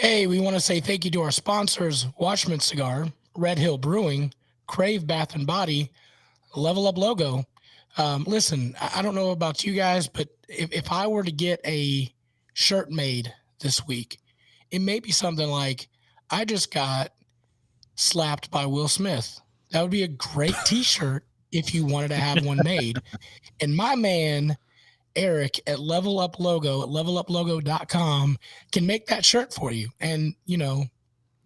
Hey, we want to say thank you to our sponsors, Watchman Cigar, Red Hill Brewing, Crave Bath and Body, Level Up Logo. Listen, I don't know about you guys, but if I were to get a shirt made this week, it may be something like, I just got slapped by Will Smith. That would be a great t-shirt if you wanted to have one made. And my man, Eric at leveluplogo@leveluplogo.com can make that shirt for you. And,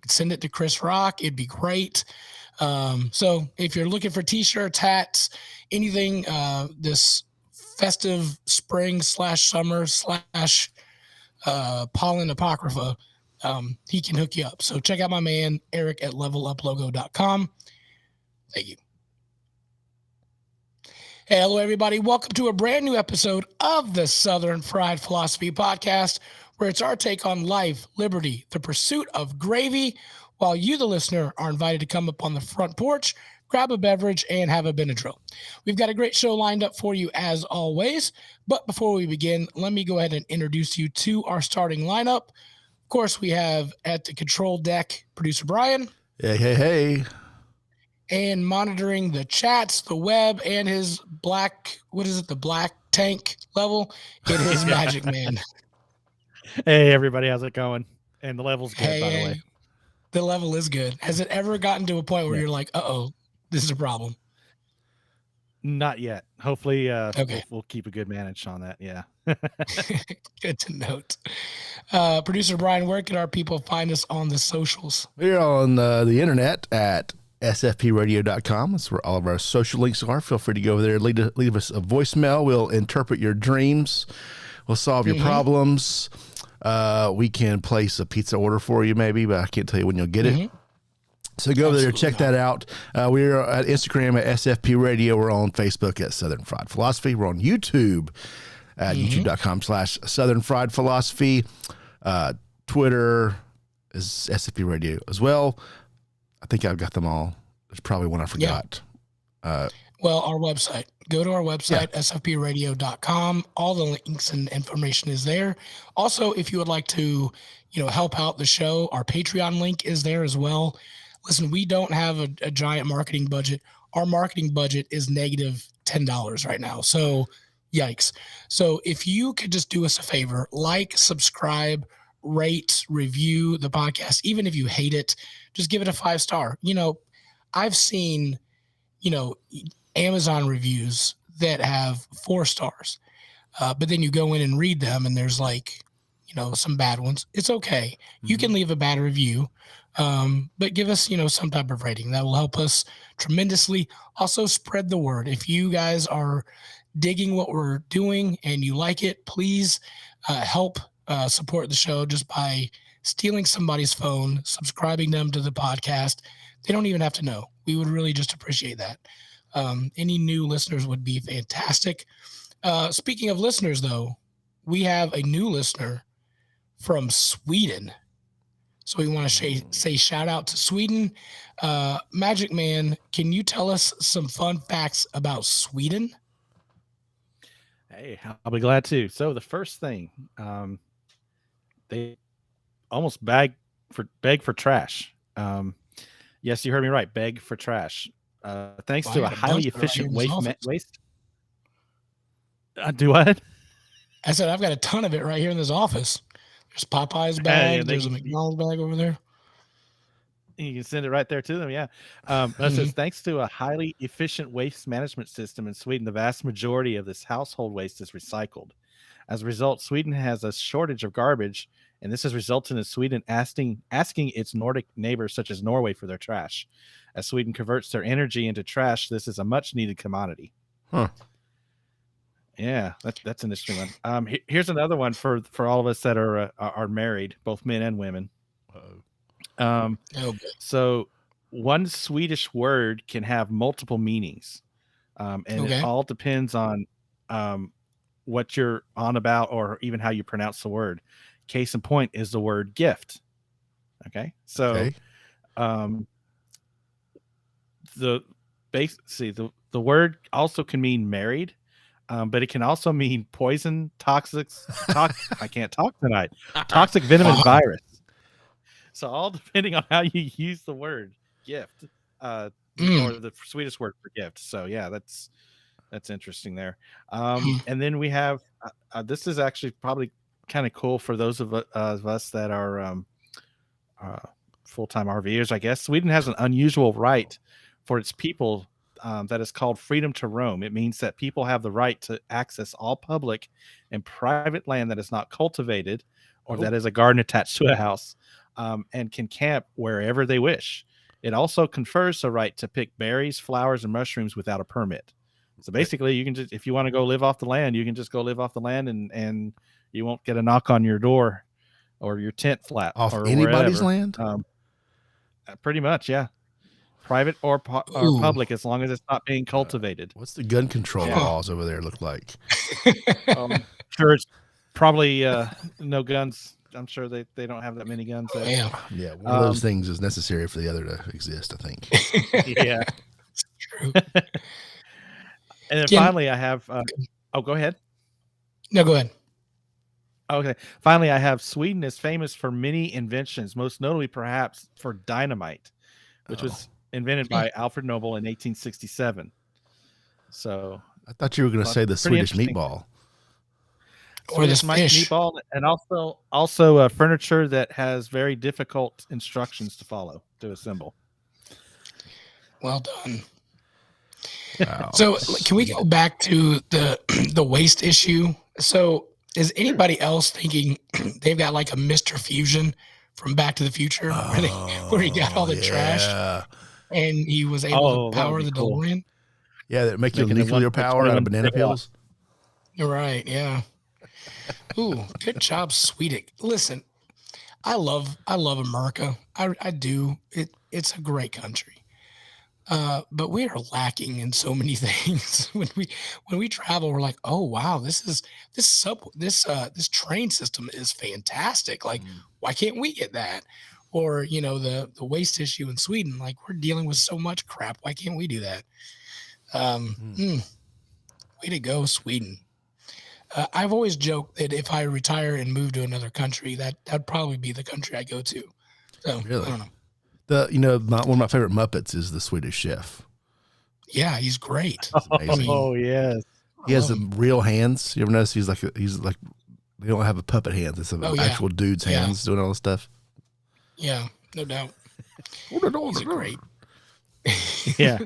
send it to Chris Rock. It'd be great. So if you're looking for t-shirts, hats, anything, this festive spring / summer / pollen apocrypha, he can hook you up. So check out my man, Eric at leveluplogo.com. Thank you. Hey, hello, everybody. Welcome to a brand new episode of the Southern Fried Philosophy Podcast, where it's our take on life, liberty, the pursuit of gravy, while you, the listener, are invited to come up on the front porch, grab a beverage, and have a Benadryl. We've got a great show lined up for you as always, but before we begin, let me go ahead and introduce you to our starting lineup. Of course, we have at the control deck, producer Brian. Hey. And monitoring the chats, the web, and his black tank level, it is Magic Man. Hey, everybody, how's it going? And the level's good, by the way. The level is good. Has it ever gotten to a point where you're like, uh-oh, this is a problem? Not yet. Hopefully, okay. we'll keep a good manage on that, yeah. Good to note. Producer Brian, where can our people find us on the socials? We're on the internet at sfpradio.com. That's where all of our social links are. Feel free to go over there, leave us a voicemail. We'll interpret your dreams. We'll solve your problems. We can place a pizza order for you maybe, but I can't tell you when you'll get it. So go over there, check that out. We're at Instagram at SFP Radio. We're on Facebook at Southern Fried Philosophy. We're on YouTube at youtube.com/Southern Fried Philosophy. Twitter is SFP Radio as well. I think I've got them all. There's probably one I forgot. Well, our website. Go to our website, sfpradio.com. All the links and information is there. Also, if you would like to, help out the show, our Patreon link is there as well. Listen, we don't have a giant marketing budget. Our marketing budget is negative $10 right now. So, yikes. So if you could just do us a favor, like, subscribe, rate, review the podcast, even if you hate it, just give it a 5-star. I've seen, Amazon reviews that have 4 stars, but then you go in and read them and there's some bad ones. It's okay. You can leave a bad review, but give us, some type of rating. That will help us tremendously. Also, spread the word. If you guys are digging what we're doing and you like it, please help support the show just by stealing somebody's phone, subscribing them to the podcast. They don't even have to know. We would really just appreciate that. Any new listeners would be fantastic. Speaking of listeners, though, we have a new listener from Sweden. So we want to say shout out to Sweden. Magic Man, can you tell us some fun facts about Sweden? Hey, I'll be glad to. So the first thing, they almost beg for trash. Yes, you heard me right. Beg for trash. Thanks to a highly efficient waste. Do what? I said I've got a ton of it right here in this office. There's Popeye's bag. There's a McDonald's bag over there. You can send it right there to them. Yeah. That says thanks to a highly efficient waste management system in Sweden, the vast majority of this household waste is recycled. As a result, Sweden has a shortage of garbage, and this has resulted in Sweden asking its Nordic neighbors, such as Norway, for their trash. As Sweden converts their energy into trash, this is a much-needed commodity. Huh. Yeah, that's an interesting one. Here's another one for all of us that are married, both men and women. So one Swedish word can have multiple meanings, and it all depends on what you're on about or even how you pronounce the word. Case in point is the word gift. Okay, so the word also can mean married, but it can also mean poison, I can't talk tonight. Toxic venomous virus. So all depending on how you use the word gift, or the Swedish word for gift. So yeah, that's interesting there. And then we have this is actually probably kind of cool for those of us that are full-time RVers, I guess. Sweden has an unusual right for its people that is called freedom to roam. It means that people have the right to access all public and private land that is not cultivated or that is a garden attached to a house, and can camp wherever they wish. It also confers the right to pick berries, flowers, and mushrooms without a permit. So basically, you can just, if you want to go live off the land, you can just go live off the land, and you won't get a knock on your door or your tent flap Off or anybody's wherever. land. Pretty much, yeah. Private or public, as long as it's not being cultivated. What's the gun control laws over there look like? Sure, it's probably no guns. I'm sure they don't have that many guns there. Yeah, one of those things is necessary for the other to exist, I think. Yeah. True. And then finally, I have. Go ahead. No, go ahead. Okay. Finally, I have Sweden is famous for many inventions, most notably perhaps for dynamite, which was invented by Alfred Nobel in 1867. So I thought you were going to say the Swedish meatball. Or this fish. Meatball, and also furniture that has very difficult instructions to follow to assemble. Well done. Wow. So can we go back to the waste issue? So is anybody else thinking they've got like a Mr. Fusion from Back to the Future where he got all the trash and he was able to power the DeLorean? Yeah, that make you nuclear power out of banana peels. You're right. Yeah. Ooh, good job, Sweden. Listen, I love America. I do. It's a great country. But we are lacking in so many things. When we travel, we're like, oh wow, this train system is fantastic. Like, why can't we get that? Or the waste issue in Sweden, like we're dealing with so much crap. Why can't we do that? Way to go, Sweden. I've always joked that if I retire and move to another country, that'd probably be the country I go to. So really? I don't know. One of my favorite Muppets is the Swedish Chef. Yeah, he's great. Yes. He has the real hands. You ever notice he's like they don't have a puppet hands. It's an actual dude's hands doing all this stuff. Yeah, no doubt. He's great. Yeah.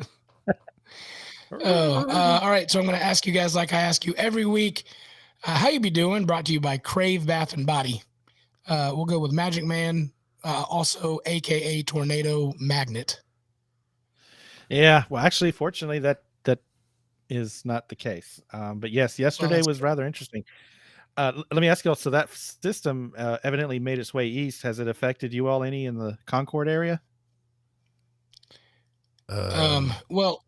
All right. So I'm going to ask you guys, like I ask you every week, how you be doing? Brought to you by Crave Bath and Body. We'll go with Magic Man, also AKA Tornado Magnet. Yeah. Well, actually, fortunately, that is not the case. But yes, yesterday was rather interesting. Let me ask you all. So that system evidently made its way east. Has it affected you all any in the Concord area? Well,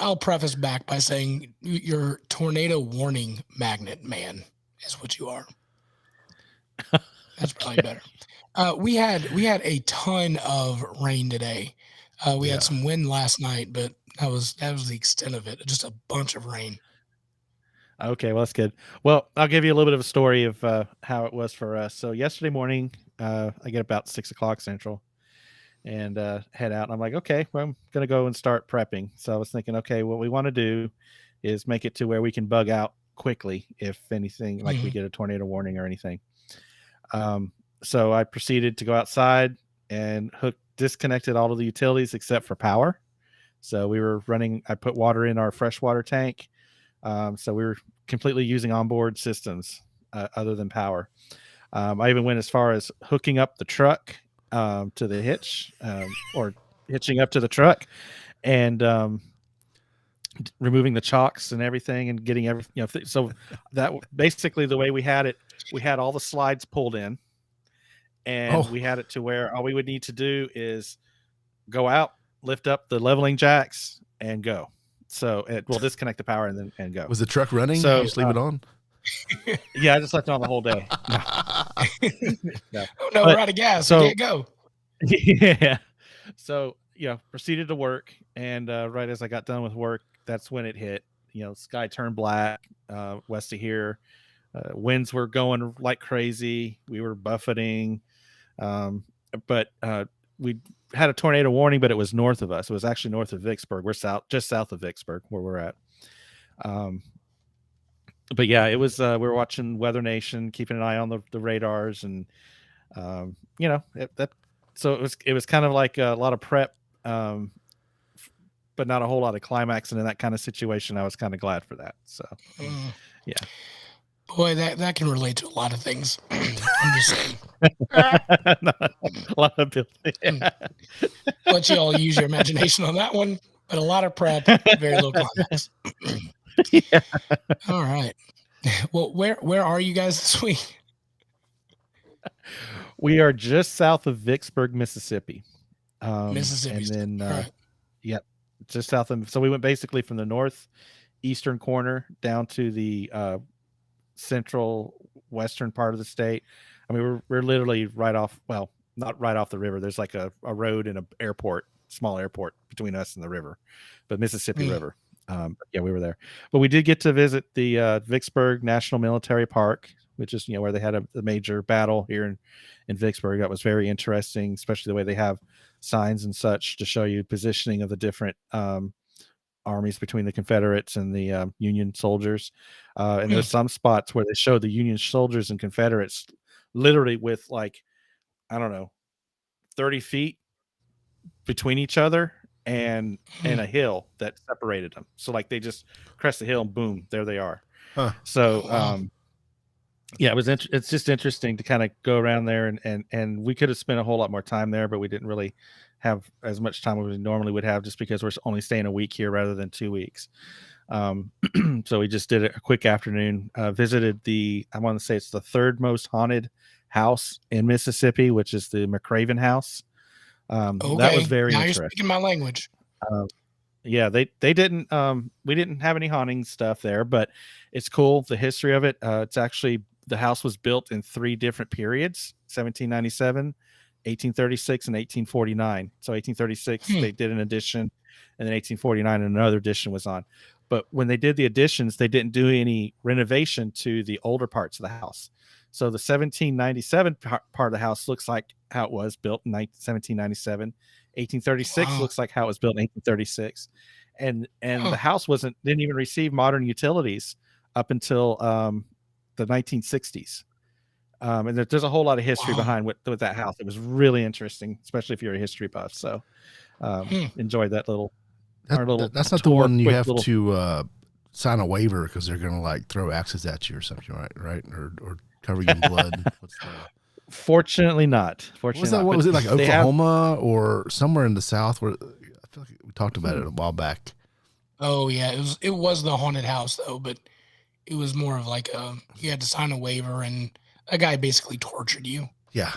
I'll preface back by saying you're tornado warning magnet man is what you are. That's probably better. We had a ton of rain today. We had some wind last night, but that was the extent of it. Just a bunch of rain. Okay, well, that's good. Well, I'll give you a little bit of a story of how it was for us. So yesterday morning, I get about 6:00 Central and head out. And I'm like, okay, well, I'm going to go and start prepping. So I was thinking, okay, what we want to do is make it to where we can bug out quickly if anything, like we get a tornado warning or anything. So I proceeded to go outside and disconnected all of the utilities except for power. So we were running, I put water in our freshwater tank. So we were completely using onboard systems other than power. I even went as far as hooking up the truck to the hitch or hitching up to the truck and removing the chocks and everything and getting everything. So that basically the way we had it, we had all the slides pulled in and we had it to where all we would need to do is go out, lift up the leveling jacks and go. So it will disconnect the power and go. Was the truck running? So you just leave it on? Yeah, I just left it on the whole day. No. Oh no, we're out of gas. So we can't go. Yeah. So proceeded to work, and right as I got done with work, that's when it hit. Sky turned black west of here. Winds were going like crazy. We were buffeting. we had a tornado warning, but it was north of us. It was actually north of Vicksburg. We're just south of Vicksburg, where we're at. But yeah, it was. We were watching Weather Nation, keeping an eye on the radars, and So it was kind of like a lot of prep, but not a whole lot of climax. And in that kind of situation, I was kind of glad for that. So, yeah. Boy, that can relate to a lot of things. I'm just saying. A lot of people. Yeah. Let you all use your imagination on that one, but a lot of prep, very low climax. Yeah. All right. Well, where are you guys this week? We are just south of Vicksburg, Mississippi. Mississippi. And then, right. Yep, just south of. So we went basically from the northeastern corner down to the central western part of the state. I mean, we're literally right off. Well, not right off the river. There's like a road and an airport, small airport between us and the river, but Mississippi River. Yeah, we were there, but we did get to visit the Vicksburg National Military Park, which is where they had a major battle here in Vicksburg. That was very interesting, especially the way they have signs and such to show you positioning of the different armies between the Confederates and the Union soldiers. And there's some spots where they show the Union soldiers and Confederates literally with like, I don't know, 30 feet between each other and a hill that separated them. So like they just crest the hill and boom, there they are. Huh. So yeah, it's just interesting to kind of go around there and we could have spent a whole lot more time there, but we didn't really have as much time as we normally would have just because we're only staying a week here rather than 2 weeks. So we just did a quick afternoon, visited I want to say it's the third most haunted house in Mississippi, which is the McCraven house. Okay. That was very now interesting. You're speaking my language. Yeah, they didn't we didn't have any haunting stuff there, but it's cool. The history of it, it's actually the house was built in 3 different periods: 1797, 1836, and 1849. So 1836 they did an addition, and then 1849 another addition was on. But when they did the additions, they didn't do any renovation to the older parts of the house. So the 1797 part of the house looks like how it was built in 1797. 1836 looks like how it was built in 1836, and the house didn't even receive modern utilities up until the 1960s. And there's a whole lot of history behind with that house. It was really interesting, especially if you're a history buff. So enjoyed that little. That's not the one you have to sign a waiver because they're going to like throw axes at you or something, right? Or cover you in blood. Fortunately not. What was it like Oklahoma or somewhere in the South where I feel like we talked about it a while back. Oh yeah, it was the haunted house though, but it was more of like you had to sign a waiver and a guy basically tortured you. Yeah.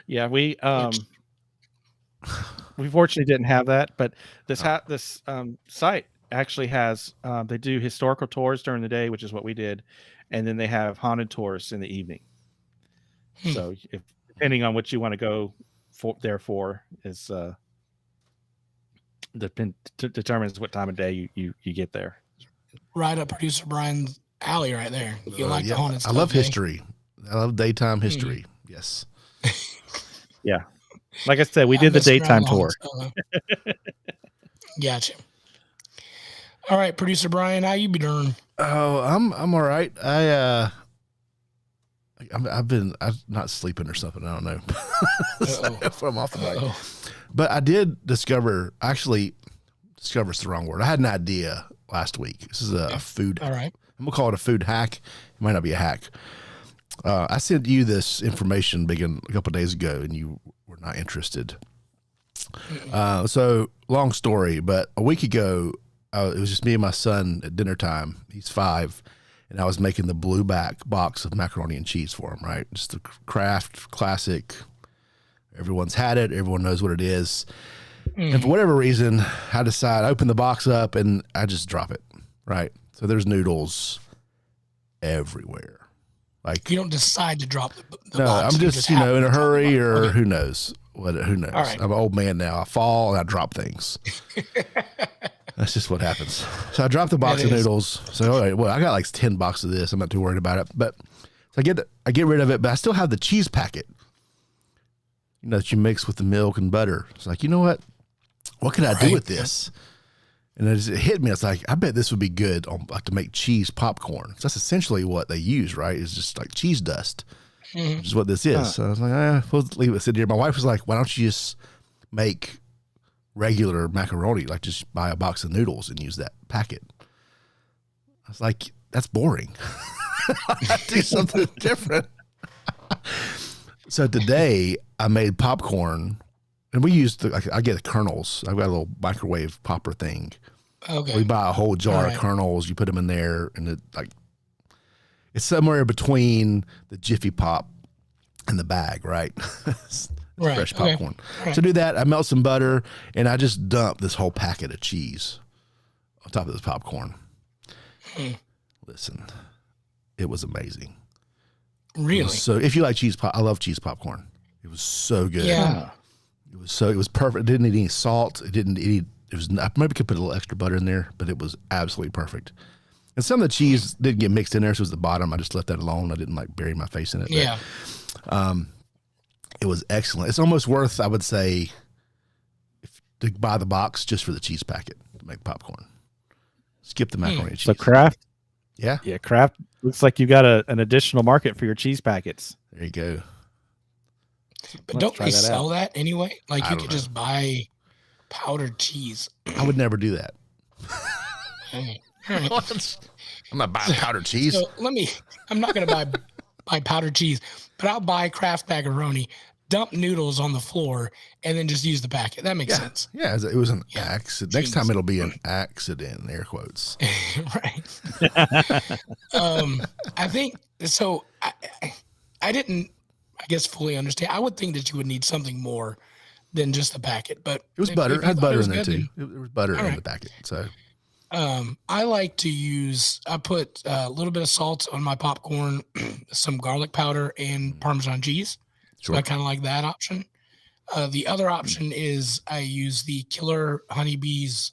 Yeah, we fortunately didn't have that, but this site actually has they do historical tours during the day, which is what we did, and then they have haunted tours in the evening. So if depending on what you want to go for is determines what time of day you get there. Right up producer Brian's alley right there. You like the haunted stuff. I love history. I love daytime history. Yes. Yeah. Like I said, we did the daytime tour. Gotcha. All right, producer Brian, how you be doing? Oh, I'm all right. I'm not sleeping or something. I don't know. If I'm off the mic. But I did discover is the wrong word. I had an idea last week. This is a food. All right. I'm gonna call it a food hack. It might not be a hack. I sent you this information a couple of days ago, and you were not interested. So long story, but a week ago, it was just me and my son at dinner time. He's 5. And I was making the blueback box of macaroni and cheese for him, right? Just the Kraft classic. Everyone's had it. Everyone knows what it is. And for whatever reason, I open the box up and I just drop it, right? So there's noodles everywhere. Like, you don't decide to drop the no, box. I'm just in a hurry or who knows. Who knows? All right. I'm an old man now. I fall and I drop things. That's just what happens. So I dropped the box of noodles. So all right, well, I got like 10 boxes of this. I'm not too worried about it. But so I get rid of it, but I still have the cheese packet. that you mix with the milk and butter. It's like, you know what can I do with this? And it hit me. It's like, I bet this would be good on like to make cheese popcorn. So that's essentially what they use, right? It's just like cheese dust, which is what this is. So I was like, we'll leave it sit here. My wife was like, why don't you just make regular macaroni? Like just buy a box of noodles and use that packet. I was like, that's boring. I do something different. So today I made popcorn. And we used, I get the kernels. I've got a little microwave popper thing. Okay. We buy a whole jar of kernels. You put them in there, and it's somewhere between the Jiffy Pop and the bag, right? Fresh popcorn. Right. So do that. I melt some butter, and I just dump this whole packet of cheese on top of this popcorn. Listen, it was amazing. Really? So if you like cheese pop, I love cheese popcorn. It was so good. Yeah. It was perfect. It didn't need any salt. I maybe could put a little extra butter in there, but it was absolutely perfect. And some of the cheese didn't get mixed in there, so it was the bottom. I just left that alone. I didn't like bury my face in it. Yeah. But, it was excellent. It's almost worth, I would say, to buy the box just for the cheese packet to make popcorn. Skip the macaroni and cheese. So Kraft. Yeah. Yeah. Kraft looks like you got an additional market for your cheese packets. There you go. But don't they sell that anyway? Like you could just buy powdered cheese. I would never do that. All right. I'm not buying powdered cheese. So I'm not going to buy powdered cheese, but I'll buy Kraft macaroni, dump noodles on the floor, and then just use the packet. That makes sense. Yeah, it was an accident. Next time it'll be an accident, in air quotes. Right. I think so. I didn't, I guess, fully understand. I would think that you would need something more than just the packet, but it was butter. It had butter in there too. There was butter in the packet. So, I like to I put a little bit of salt on my popcorn, some garlic powder, and Parmesan cheese. Sure. So I kind of like that option. The other option is I use the Killer Honeybees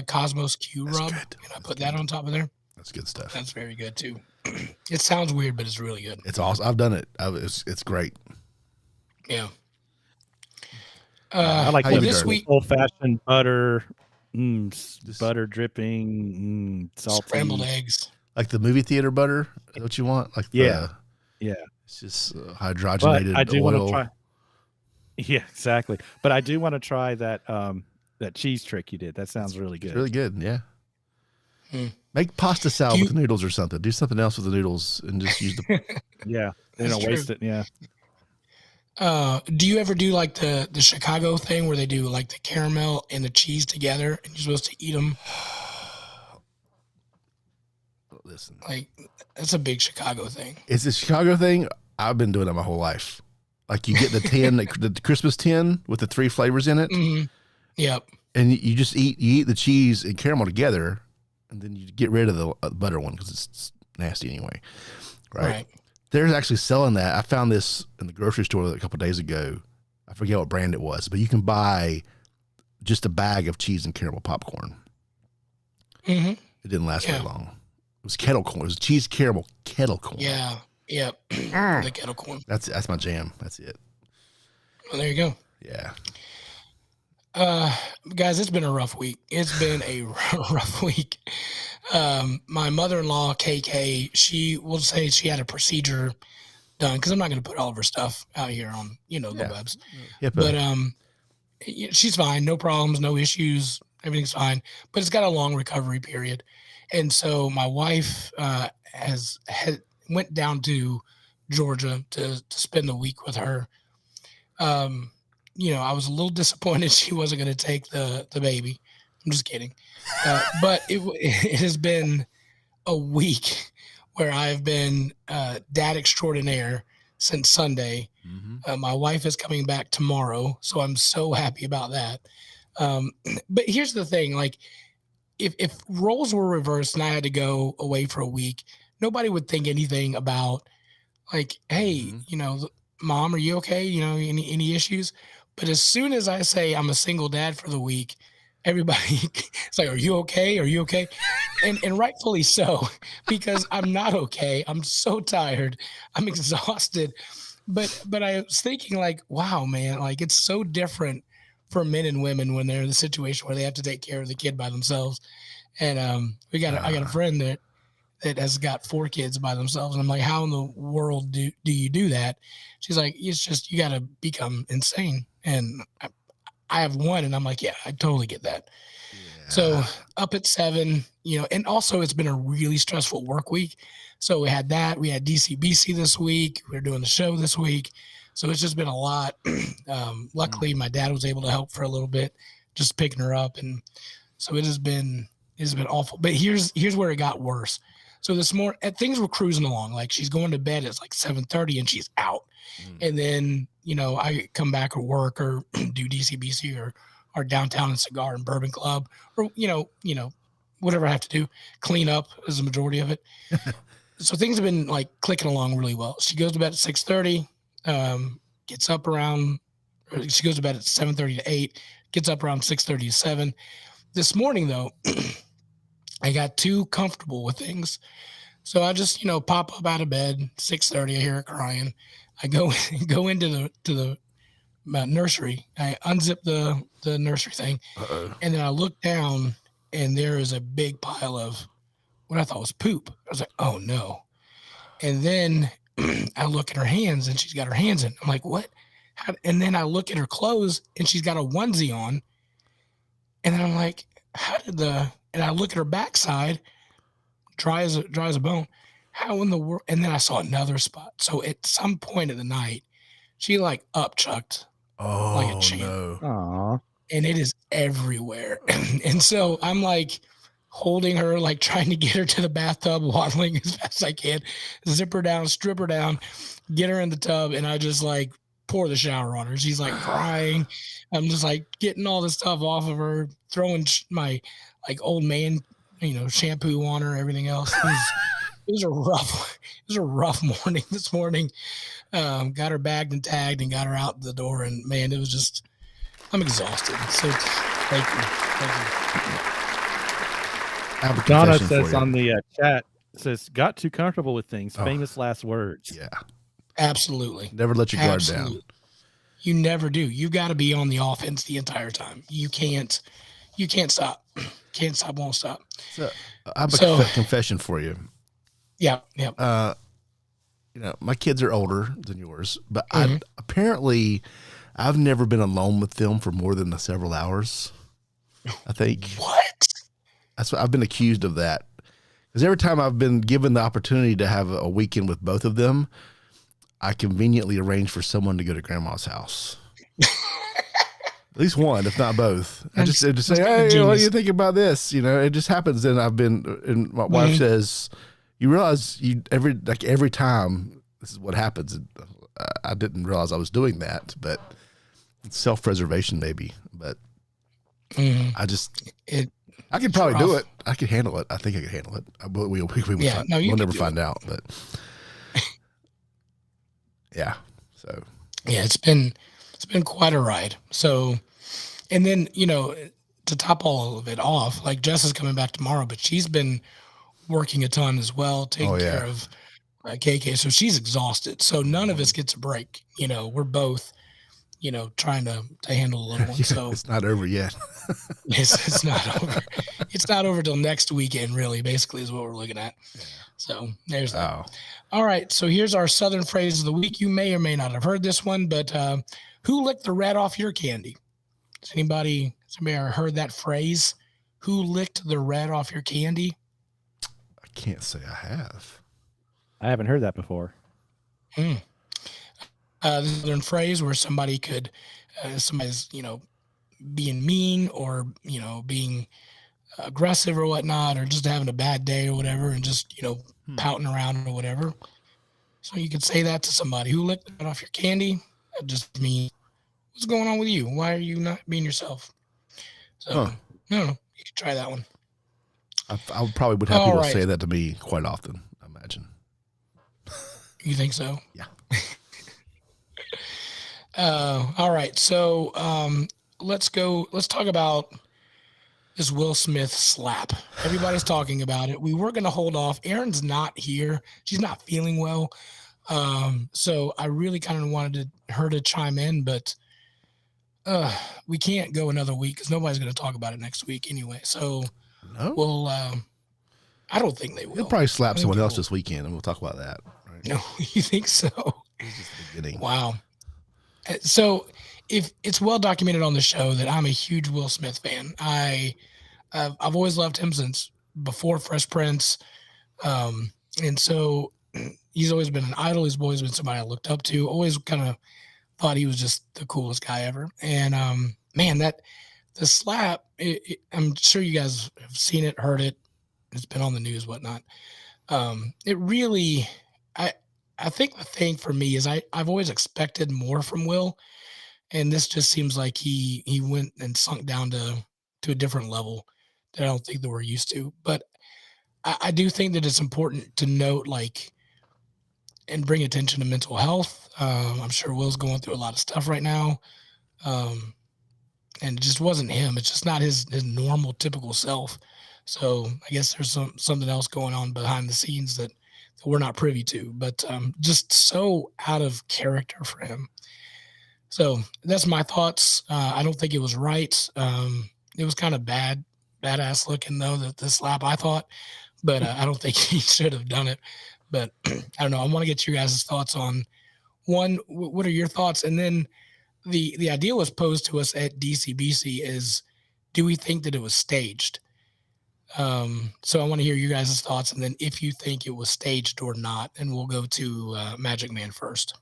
Cosmos Q rub, and I put that on top of there. That's good stuff. That's very good too. It sounds weird, but it's really good. It's awesome. I've done it. It's great. Yeah. I like this week old-fashioned butter, butter dripping, salty. Scrambled eggs. Like the movie theater butter. Is that what you want? Like yeah. It's just hydrogenated I do oil. want to try. Yeah, exactly. But I do want to try that that cheese trick you did. That sounds really good. It's really good. Yeah. Make pasta salad with the noodles or something. Do something else with the noodles and just use the. Yeah, they don't waste it. Yeah. Do you ever do like the Chicago thing where they do like the caramel and the cheese together and you're supposed to eat them? Listen, like that's a big Chicago thing. It's a Chicago thing. I've been doing it my whole life. Like you get the tin, the Christmas tin with the 3 flavors in it. Mm-hmm. Yep. And you just eat the cheese and caramel together, and then you get rid of the butter one because it's nasty anyway. Right. They're actually selling that. I found this in the grocery store a couple of days ago. I forget what brand it was, but you can buy just a bag of cheese and caramel popcorn. Mm-hmm. It didn't last very long. It was kettle corn. It was cheese caramel kettle corn. Yeah. Yep. The kettle corn. That's my jam. That's it. Well, there you go. Yeah. Guys, it's been a rough week. It's been a rough week. My mother-in-law, KK, she will say she had a procedure done because I'm not going to put all of her stuff out here on, the webs. HIPAA. But she's fine. No problems, no issues. Everything's fine. But it's got a long recovery period. And so my wife went down to Georgia to spend the week with her. I was a little disappointed she wasn't going to take the baby. I'm just kidding. But it has been a week where I've been dad extraordinaire since Sunday. Mm-hmm. My wife is coming back tomorrow, so I'm so happy about that. But here's the thing, like if roles were reversed and I had to go away for a week, nobody would think anything about like, hey, Mom, are you okay? Any issues? But as soon as I say I'm a single dad for the week, everybody is like, are you okay? Are you okay? And rightfully so, because I'm not okay. I'm so tired. I'm exhausted. but I was thinking like, wow, man, like it's so different for men and women when they're in the situation where they have to take care of the kid by themselves. And I got a friend that has got 4 kids by themselves, and I'm like, how in the world do you do that? She's like, it's just you got to become insane. And I have one, and I'm like, yeah, I totally get that. Yeah. So up at 7, and also it's been a really stressful work week. So we had that. We had DCBC this week. We're doing the show this week. So it's just been a lot. Luckily, my dad was able to help for a little bit, just picking her up. And so it has been awful. But here's where it got worse. So this morning, things were cruising along. Like she's going to bed. It's like 7:30 and she's out. And then, I come back or work or do DCBC or downtown and cigar and bourbon club or, whatever I have to do. Clean up is the majority of it. So things have been like clicking along really well. She goes to bed at 6:30, gets up around, she goes to bed at 7:30 to 8, gets up around 6:30 to 7. This morning, though, I got too comfortable with things. So I just, pop up out of bed, 6:30, I hear her crying. I go into the nursery. I unzip the nursery thing. And then I look down and there is a big pile of what I thought was poop. I was like, oh no. And then I look at her hands and she's got her hands in. I'm like, what? And then I look at her clothes and she's got a onesie on. And then I'm like, and I look at her backside, dry as a bone. How in the world? And then I saw another spot. So at some point of the night, she like upchucked like a champ. No. Aww. And it is everywhere. And so I'm like holding her, like trying to get her to the bathtub, waddling as fast as I can, zip her down, strip her down, get her in the tub. And I just like pour the shower on her. She's like crying. I'm just like getting all this stuff off of her, throwing my like old man, shampoo on her, everything else. It was a rough morning this morning. Got her bagged and tagged and got her out the door. And man, it was just, I'm exhausted. So thank you. Donna says on the chat, says, got too comfortable with things. Famous last words. Yeah. Absolutely. Never let your guard down. You never do. You got to be on the offense the entire time. You can't stop. Can't stop, won't stop. So I have a confession for you. Yeah. Yeah. My kids are older than yours, but I've never been alone with them for more than several hours. I think. What? That's what I've been accused of that. Because every time I've been given the opportunity to have a weekend with both of them, I conveniently arrange for someone to go to grandma's house. At least one, if not both. I just say, hey, what do you think about this? It just happens. And and my wife says, you realize every time this is what happens. I didn't realize I was doing that, but it's self-preservation maybe. But I could probably do it. I could handle it. I think I could handle it. We'll never find out, but yeah. So yeah, it's been quite a ride. So, and then, to top all of it off, like Jess is coming back tomorrow, but she's been working a ton as well, taking care of KK. So she's exhausted. So none of us gets a break. We're both, trying to handle a little one. So it's not over yet. It's not over. It's not over till next weekend, really, basically is what we're looking at. Yeah. So there's that. All right. So here's our Southern phrase of the week. You may or may not have heard this one, but who licked the rat off your candy? Has anybody ever heard that phrase? Who licked the rat off your candy? I can't say I have. I haven't heard that before. The Southern phrase where somebody could, somebody's, being mean or, being aggressive or whatnot, or just having a bad day or whatever, and just, pouting around or whatever. So you could say that to somebody. Who licked it off your candy? That just means, what's going on with you? Why are you not being yourself? So, I don't know. You could try that one. I probably would have people say that to me quite often, I imagine. You think so? Yeah. All right. So let's talk about this Will Smith slap. Everybody's talking about it. We were going to hold off. Erin's not here. She's not feeling well. So I really kind of wanted her to chime in, but we can't go another week because nobody's going to talk about it next week anyway. So No, we'll. I don't think they will. he'll probably slap I think someone else will. this weekend, and we'll talk about that. Right? No, you think so? This is just the beginning. Wow. So if it's well documented on the show that I'm a huge Will Smith fan. I've always loved him since before Fresh Prince, and so he's always been an idol. He's always been somebody I looked up to. Always kind of thought he was just the coolest guy ever. And man, that the slap. I'm sure you guys have seen it, heard it. It's been on the news, whatnot. It really, I think the thing for me is I've always expected more from Will, and this just seems like he went and sunk down to a different level that I don't think that we're used to. But I do think that it's important to note, like, and bring attention to mental health. I'm sure Will's going through a lot of stuff right now, um, and it just wasn't him. It's just not his normal, typical self. So I guess there's something else going on behind the scenes that we're not privy to. But just so out of character for him. So that's my thoughts. I don't think it was right. It was kind of badass looking though, the slap, I thought, but I don't think he should have done it. But I don't know. I want to get your guys' thoughts on one. What are your thoughts? And then the idea was posed to us at DCBC is, do we think that it was staged? So I want to hear you guys' thoughts, and then if you think it was staged or not, and we'll go to Magic Man first.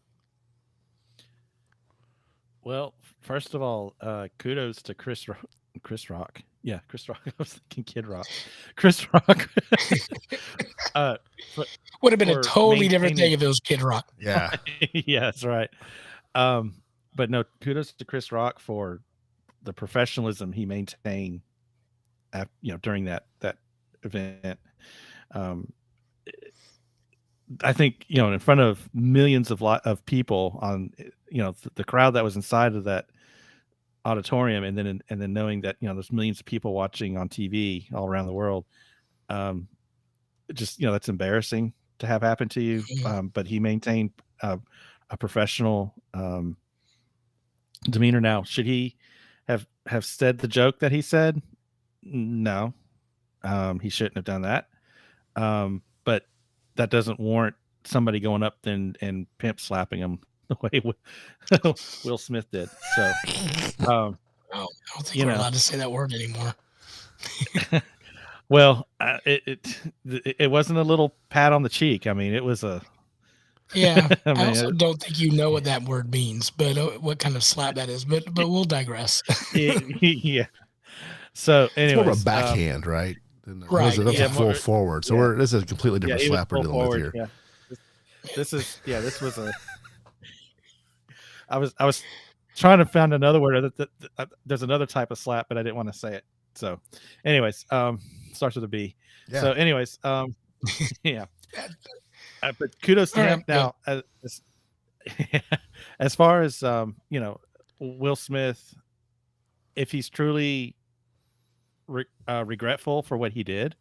Well, first of all, kudos to Chris Rock. Yeah, Chris Rock. I was thinking Kid Rock. Chris Rock. For, Would have been a for totally different thing maintaining. if it was Kid Rock. Yeah. Yeah, that's right. But no, kudos to Chris Rock for the professionalism he maintained, during that event. Um, I think in front of millions of people on the crowd that was inside of that auditorium, and then knowing that there's millions of people watching on TV all around the world. Just that's embarrassing to have happen to you. But he maintained a professional demeanor. Now, should he have said the joke that he said? No, he shouldn't have done that. But that doesn't warrant somebody going up and pimp slapping him the way Will Smith did. So, I don't think we're allowed to say that word anymore. Well, it wasn't a little pat on the cheek. I mean, it was a. Yeah, I also don't think you know what that word means, but what kind of slap that is. But we'll digress. Yeah. So anyway, it's more of a backhand, right? Right. That's a full forward. So this is a completely different slap we're dealing with here. Yeah. This was a. I was trying to find another word. There's another type of slap, but I didn't want to say it. So, anyways, starts with a B. Yeah. So, anyways, yeah. But kudos to him. Now, as far as Will Smith, if he's truly regretful for what he did,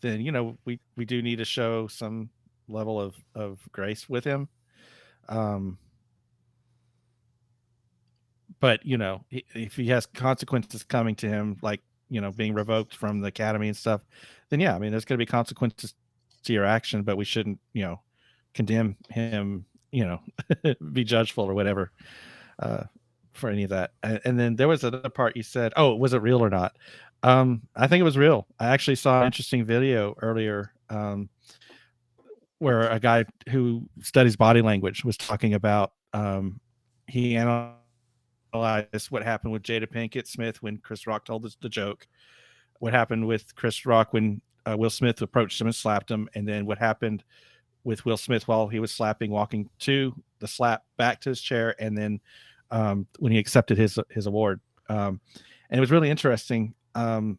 then we do need to show some level of grace with him. But if he has consequences coming to him, like being revoked from the academy and stuff, then yeah, I mean, there's going to be consequences to your action, but we shouldn't condemn him, be judgeful or whatever for any of that. And then there was another part you said, oh, was it real or not? I think it was real. I actually saw an interesting video earlier where a guy who studies body language was talking about he analyzed what happened with Jada Pinkett Smith when Chris Rock told the joke, what happened with Chris Rock when Will Smith approached him and slapped him, and then what happened with Will Smith while he was walking to the slap back to his chair, and then when he accepted his award. And it was really interesting. After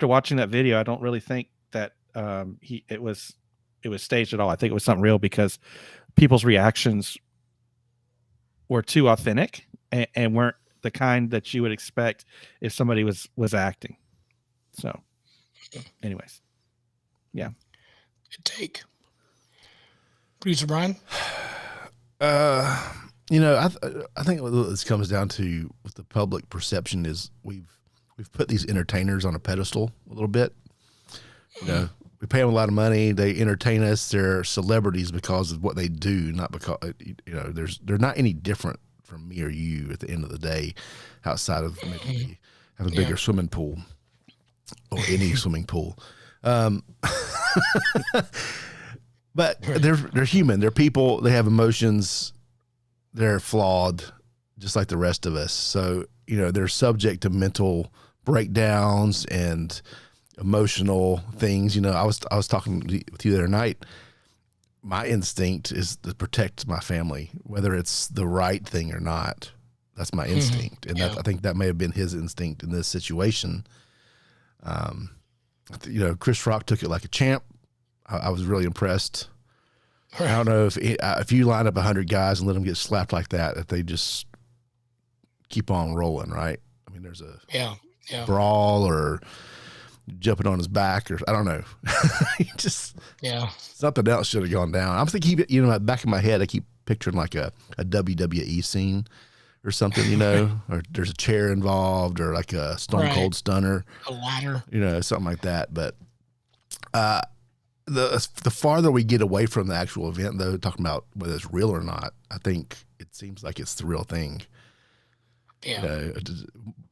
watching that video, I don't really think that it was staged at all. I think it was something real, because people's reactions were too authentic and weren't the kind that you would expect if somebody was acting. So, anyways, yeah. Good take. Producer Brian? You know, I think what this comes down to with the public perception is we've put these entertainers on a pedestal a little bit. You know, we pay them a lot of money. They entertain us. They're celebrities because of what they do, not because, you know, they're not any different from me or you at the end of the day, outside of maybe have a bigger swimming pool or any swimming pool. But they're human. They're people. They have emotions. They're flawed, just like the rest of us. So, you know, they're subject to mental breakdowns and emotional things. You know, I was talking with you the other night. My instinct is to protect my family, whether it's the right thing or not. That's my instinct, and I think that may have been his instinct in this situation. You know, Chris Rock took it like a champ. I was really impressed. I don't know if you line up 100 guys and let them get slapped like that, if they just keep on rolling, right? I mean, there's a brawl or jumping on his back, or I don't know. Just something else should have gone down. I'm thinking, you know, back in my head, I keep picturing like a WWE scene or something, you know, or there's a chair involved, or like a Stone Cold Stunner, a ladder, you know, something like that. But the farther we get away from the actual event, though, talking about whether it's real or not, I think it seems like it's the real thing. Yeah. You know,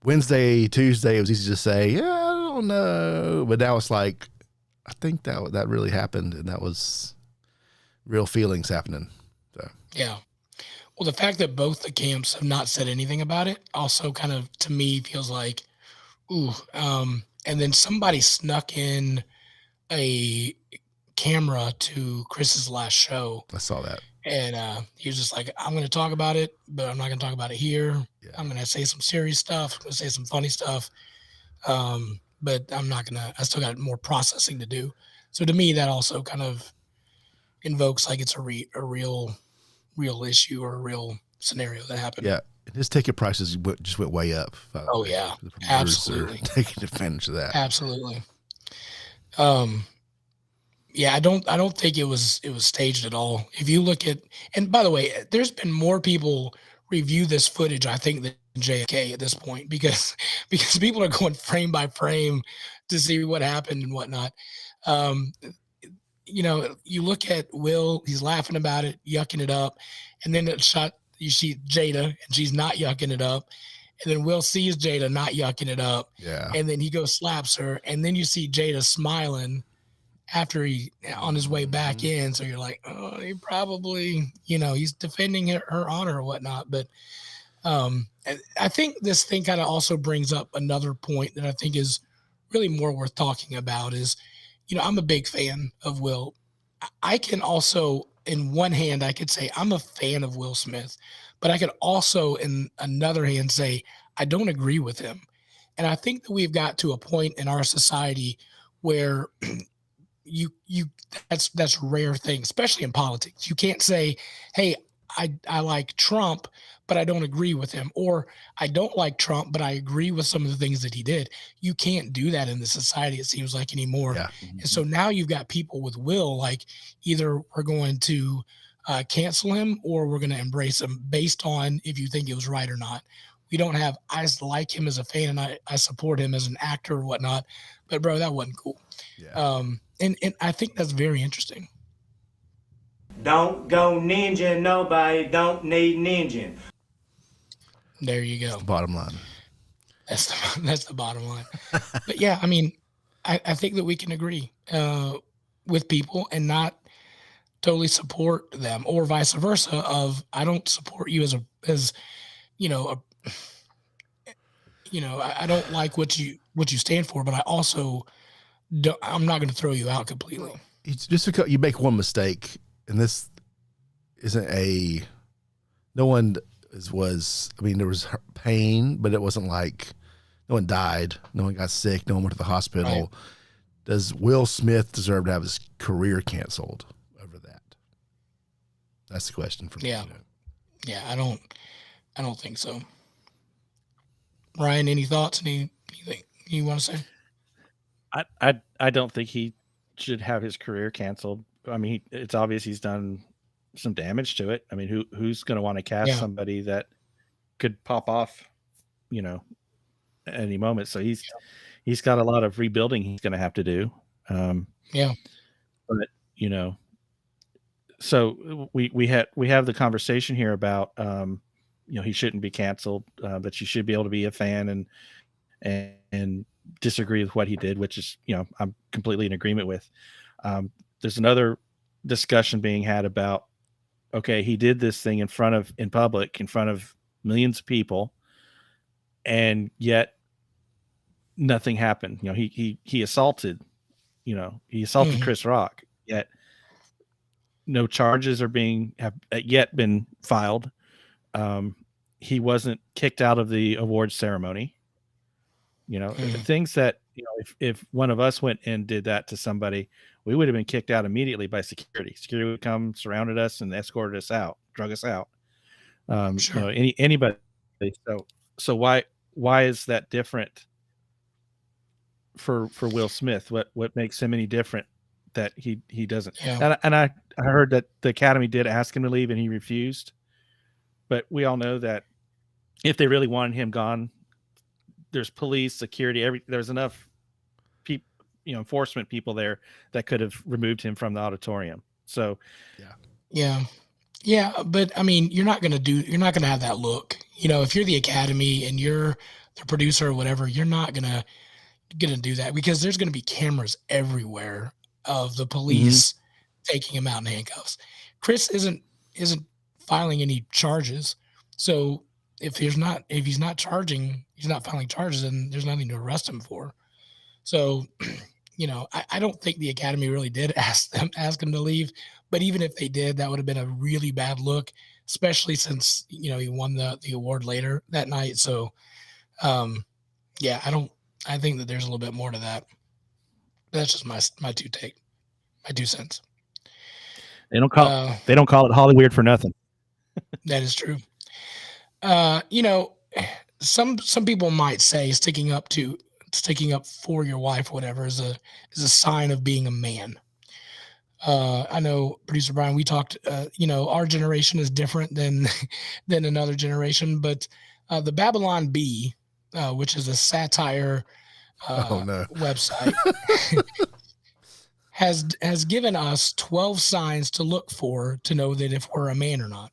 Wednesday, Tuesday, it was easy to say, yeah, I don't know, but now it's like, I think that really happened, and that was real feelings happening. So yeah. Well, the fact that both the camps have not said anything about it also kind of, to me, feels like, ooh. And then somebody snuck in a camera to Chris's last show. I saw that. And he was just like, I'm going to talk about it, but I'm not going to talk about it here. Yeah. I'm going to say some serious stuff. I'm going to say some funny stuff. But I'm not going to, I still got more processing to do. So to me, that also kind of invokes like it's a real issue or a real scenario that happened. Yeah. And his ticket prices just went way up. Oh yeah, absolutely. Taking advantage of that. Absolutely. Yeah, I don't think it was staged at all. If you look at, and by the way, there's been more people review this footage, I think, than JFK at this point, because people are going frame by frame to see what happened and whatnot. You know, you look at Will, he's laughing about it, yucking it up, and then you see Jada, and she's not yucking it up. And then Will sees Jada not yucking it up. Yeah. And then he goes slaps her. And then you see Jada smiling after he on his way back in. So you're like, oh, he probably, you know, he's defending her honor or whatnot. But I think this thing kind of also brings up another point that I think is really more worth talking about is, you know, I'm a big fan of Will. I can also, in one hand, I could say I'm a fan of Will Smith, but I could also, in another hand, say I don't agree with him. And I think that we've got to a point in our society where that's a rare thing, especially in politics. You can't say, hey, I like Trump, but I don't agree with him, or I don't like Trump, but I agree with some of the things that he did. You can't do that in the society, it seems like, anymore. Yeah. And so now you've got people with Will, like either we're going to cancel him or we're going to embrace him based on if you think it was right or not. We don't have, I like him as a fan and I support him as an actor or whatnot, but bro, that wasn't cool. Yeah. And I think that's very interesting. Don't go ninja, nobody don't need ninja. There you go. That's the bottom line. That's the bottom line. But yeah, I mean, I think that we can agree with people and not totally support them, or vice versa. Of I don't support you as you know, I don't like what you stand for, but I also don't, I'm not going to throw you out completely. It's just because you make one mistake, and this isn't no one was, I mean, there was pain, but it wasn't like no one died, no one got sick, no one went to the hospital. Right. Does Will Smith deserve to have his career canceled over that? That's the question for me. Yeah. Yeah, I don't think so. Ryan, any thoughts? Anything you want to say? I don't think he should have his career canceled. I mean, it's obvious he's done some damage to it. I mean, who's going to want to cast Yeah. somebody that could pop off, at any moment? So he's got a lot of rebuilding he's going to have to do. Yeah. But so we have the conversation here about he shouldn't be canceled, but you should be able to be a fan and disagree with what he did, which is I'm completely in agreement with. There's another discussion being had about, okay, he did this thing in public in front of millions of people, and yet nothing happened. He assaulted Chris Rock, yet no charges have yet been filed. He wasn't kicked out of the awards ceremony. Things that, if one of us went and did that to somebody, we would have been kicked out immediately by security. Security would come, surrounded us, and escorted us out, drug us out. Sure. Anybody. So why is that different for Will Smith? What makes him any different that he doesn't? Yeah. And I heard that the Academy did ask him to leave and he refused. But we all know that if they really wanted him gone, there's police, security, there's enough people, enforcement people there that could have removed him from the auditorium. So Yeah. But I mean, you're not going to have that look, if you're the Academy and you're the producer or whatever, you're not going to do that, because there's going to be cameras everywhere of the police taking him out in handcuffs. Chris isn't filing any charges. So if he's not filing charges, then there's nothing to arrest him for. So, I don't think the Academy really did ask him to leave, but even if they did, that would have been a really bad look, especially since, he won the award later that night. So, I think that there's a little bit more to that. That's just my 2 cents. They don't call it Hollywood for nothing. That is true. Some people might say sticking up for your wife, whatever, is a sign of being a man. I know, Producer Brian, we talked, our generation is different than another generation, but the Babylon Bee, which is a satire website, has given us 12 signs to look for to know that if we're a man or not.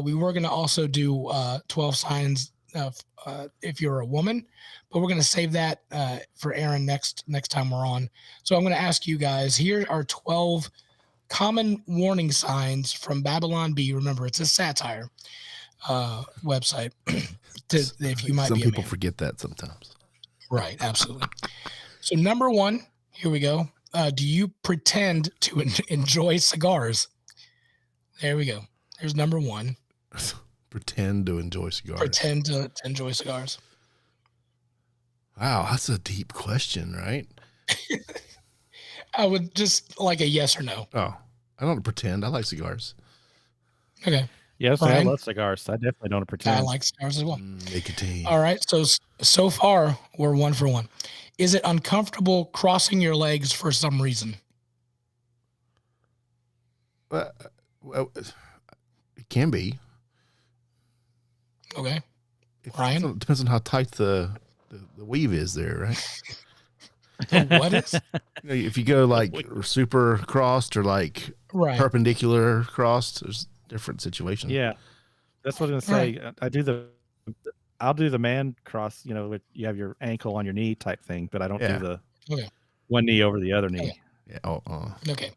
We were going to also do 12 signs if you're a woman, but we're going to save that for Aaron next time we're on. So I'm going to ask you guys, here are 12 common warning signs from Babylon Bee. Remember, it's a satire website. If you might Some be people a man. forget that sometimes. Right, absolutely. So number 1, here we go. Do you pretend to enjoy cigars? There we go. There's number 1. Pretend to enjoy cigars. Pretend to enjoy cigars. Wow, that's a deep question, right? I would just like a yes or no. Oh, I don't pretend. I like cigars. Okay. Yes, I love cigars. I definitely don't pretend. I like cigars as well. Nicotine. All right. So far, we're 1 for 1. Is it uncomfortable crossing your legs for some reason? Well, it can be. Okay. Ryan? It depends on how tight the weave is there, right? What is? If you go like super crossed or like perpendicular crossed, there's different situations. Yeah, that's what I was going to say. Right. I'll do the man cross, with you have your ankle on your knee type thing, but I don't do the one knee over the other knee. Yeah. Okay.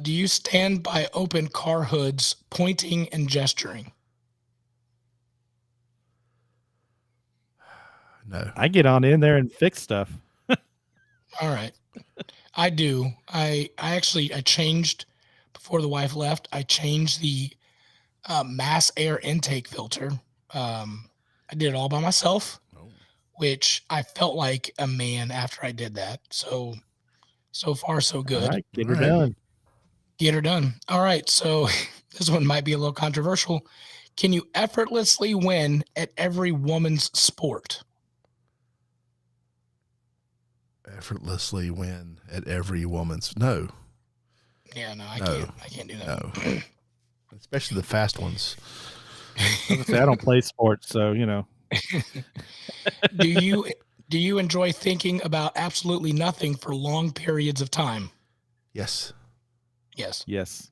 Do you stand by open car hoods, pointing and gesturing? No. I get on in there and fix stuff. All right. I do. I changed before the wife left. I changed the mass air intake filter. I did it all by myself, which I felt like a man after I did that. So far, so good. All right, get her done. Get her done. All right. So this one might be a little controversial. Can you effortlessly win at every woman's sport? Effortlessly win at every woman's. No. Yeah, no, I No. can't. I can't do that. No. Especially the fast ones. I was gonna say, I don't play sports, so you know. Do you enjoy thinking about absolutely nothing for long periods of time? Yes. Yes. Yes.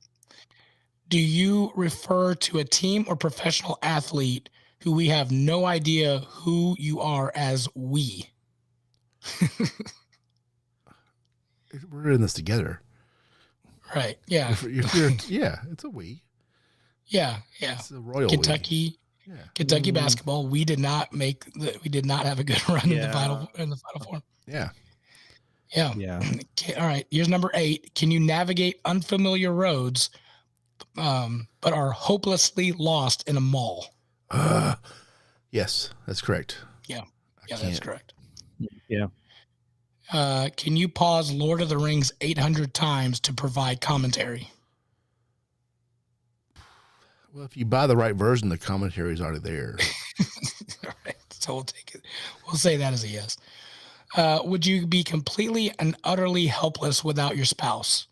Do you refer to a team or professional athlete who we have no idea who you are as we? We're in this together. Right. Yeah. Yeah, it's a we. Yeah. It's a royal Kentucky. we. Yeah. Kentucky basketball. We did not have a good run in the final four. Yeah. Yeah. Yeah. Okay, all right. Here's number 8. Can you navigate unfamiliar roads, but are hopelessly lost in a mall? Yes, that's correct. Yeah. That's can't. correct. Yeah. Can you pause Lord of the Rings 800 times to provide commentary? Well, if you buy the right version, the commentary is already there. All right. So we'll take it. We'll say that as a yes. Would you be completely and utterly helpless without your spouse?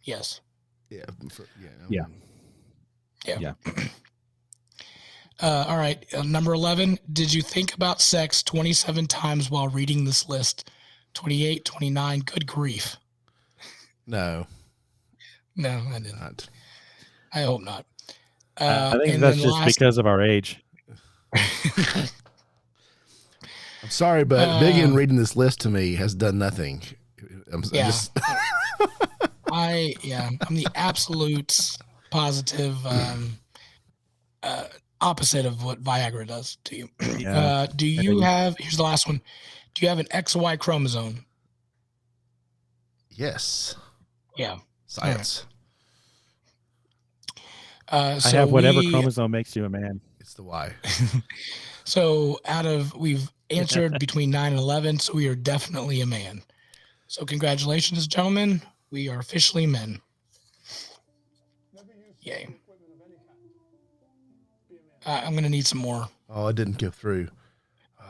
Yes. Yeah. Yeah. Yeah. All right. Number 11. Did you think about sex 27 times while reading this list? 28, 29. Good grief. No. No, I didn't. Not. I hope not. I think and that's then just because of our age. I'm sorry, but Biggin reading this list to me has done nothing. I'm the absolute positive opposite of what Viagra does to you. Yeah. Do you have, here's the last one. Do you have an XY chromosome? Yes. Yeah. Science. I have whatever chromosome makes you a man. It's the Y. So we've answered between 9 and 11, so we are definitely a man. So congratulations, gentlemen. We are officially men. Yay. I'm going to need some more. Oh, it didn't go through.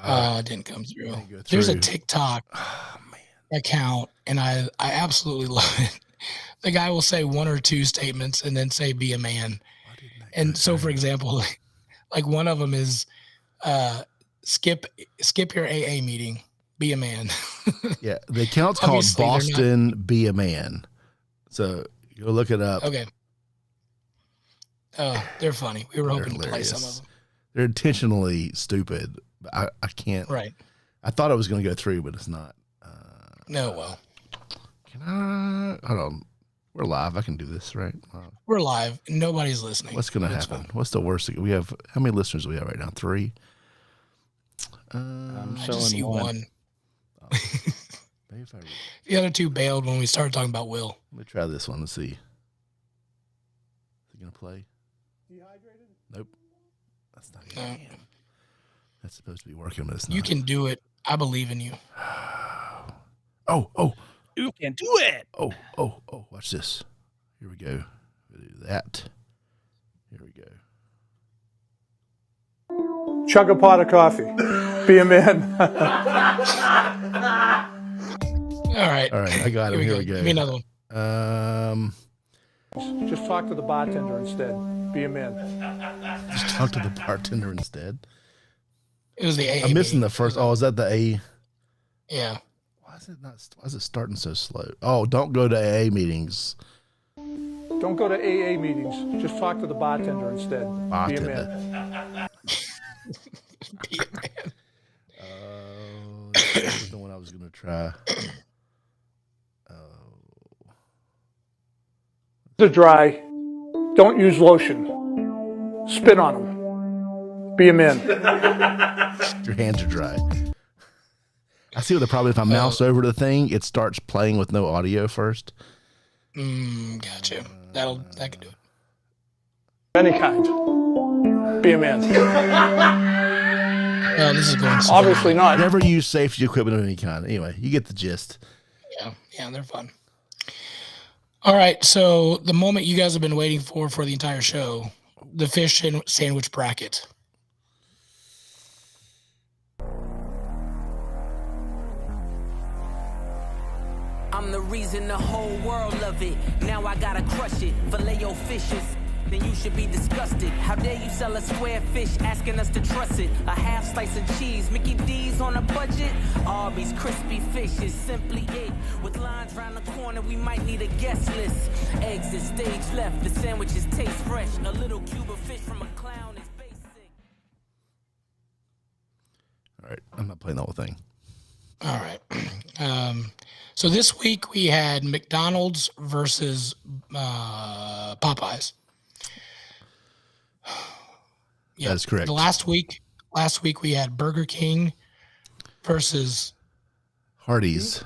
It didn't come through. Didn't go There's a through. TikTok Oh, account, and I absolutely love it. The guy will say one or two statements and then say, be a man. And so, for example, like one of them is skip your AA meeting, be a man. Yeah, the account's called Obviously, they're Boston Be a Man. So go look it up. Okay. They're funny. We were They're hoping to play some of hilarious. them. They're intentionally stupid. I can't. Right. I thought it was going to go through, but it's not. No, well, Can I? Hold on. We're live. I can do this, right? we're live. Nobody's listening. What's going to That's happen? fine. What's the worst? We have, how many listeners do we have right now? 3? I'm I just see showing one. one. Maybe if I, The other two bailed when we started talking about Will. let me try this one. Let's see. Is it going to play? Dehydrated? Nope. That's not No. even. That's supposed to be working, but it's not. You can do it. I believe in you. Oh. You can do it. Oh, watch this. Here we go. We'll do that. Here we go. Chug a pot of coffee. Be a man. All right. All right, I got it. Here we go. Give me another one. Just talk to the bartender instead. Be a man. Just talk to the bartender instead. It was the AA. I'm missing meeting. the first. Oh, is that the A? Yeah. Why is it starting so slow? Oh, don't go to AA meetings. Don't go to AA meetings. Just talk to the bartender instead. Be a Bartender. man. Be a man. That was the one I was going to try. They're dry. Don't use lotion. Spit on them. Be a man. Your hands are dry. I see what the problem is. If I mouse over the thing, it starts playing with no audio first. Gotcha. That could do it. Any kind. Be a man. Well, this is going slow. Obviously not. Never use safety equipment of any kind. Anyway, you get the gist. Yeah, they're fun. All right, so the moment you guys have been waiting for the entire show, the fish sandwich bracket. I'm the reason the whole world love it. Now I gotta crush it. Filet-o fishes. Then you should be disgusted. How dare you sell a square fish, asking us to trust it? A half slice of cheese, Mickey D's on a budget. Arby's crispy fish is simply it. With lines round the corner, we might need a guest list. Eggs at stage left, the sandwiches taste fresh. A little cube of fish from a clown is basic. All right, I'm not playing the whole thing. All right. So this week we had McDonald's versus Popeyes. Yeah, that is correct. Last week we had Burger King versus Hardee's,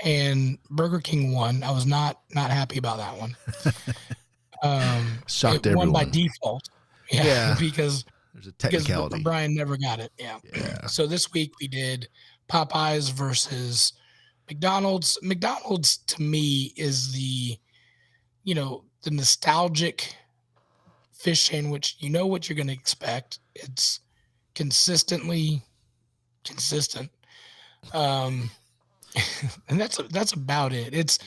and Burger King won. I was not happy about that one. Shocked it won everyone by default. Yeah. because there's a technicality. Brian never got it. Yeah. So this week we did Popeyes versus McDonald's. McDonald's to me is the nostalgic fish sandwich. You know what you're going to expect. It's consistently consistent. And that's about it. It's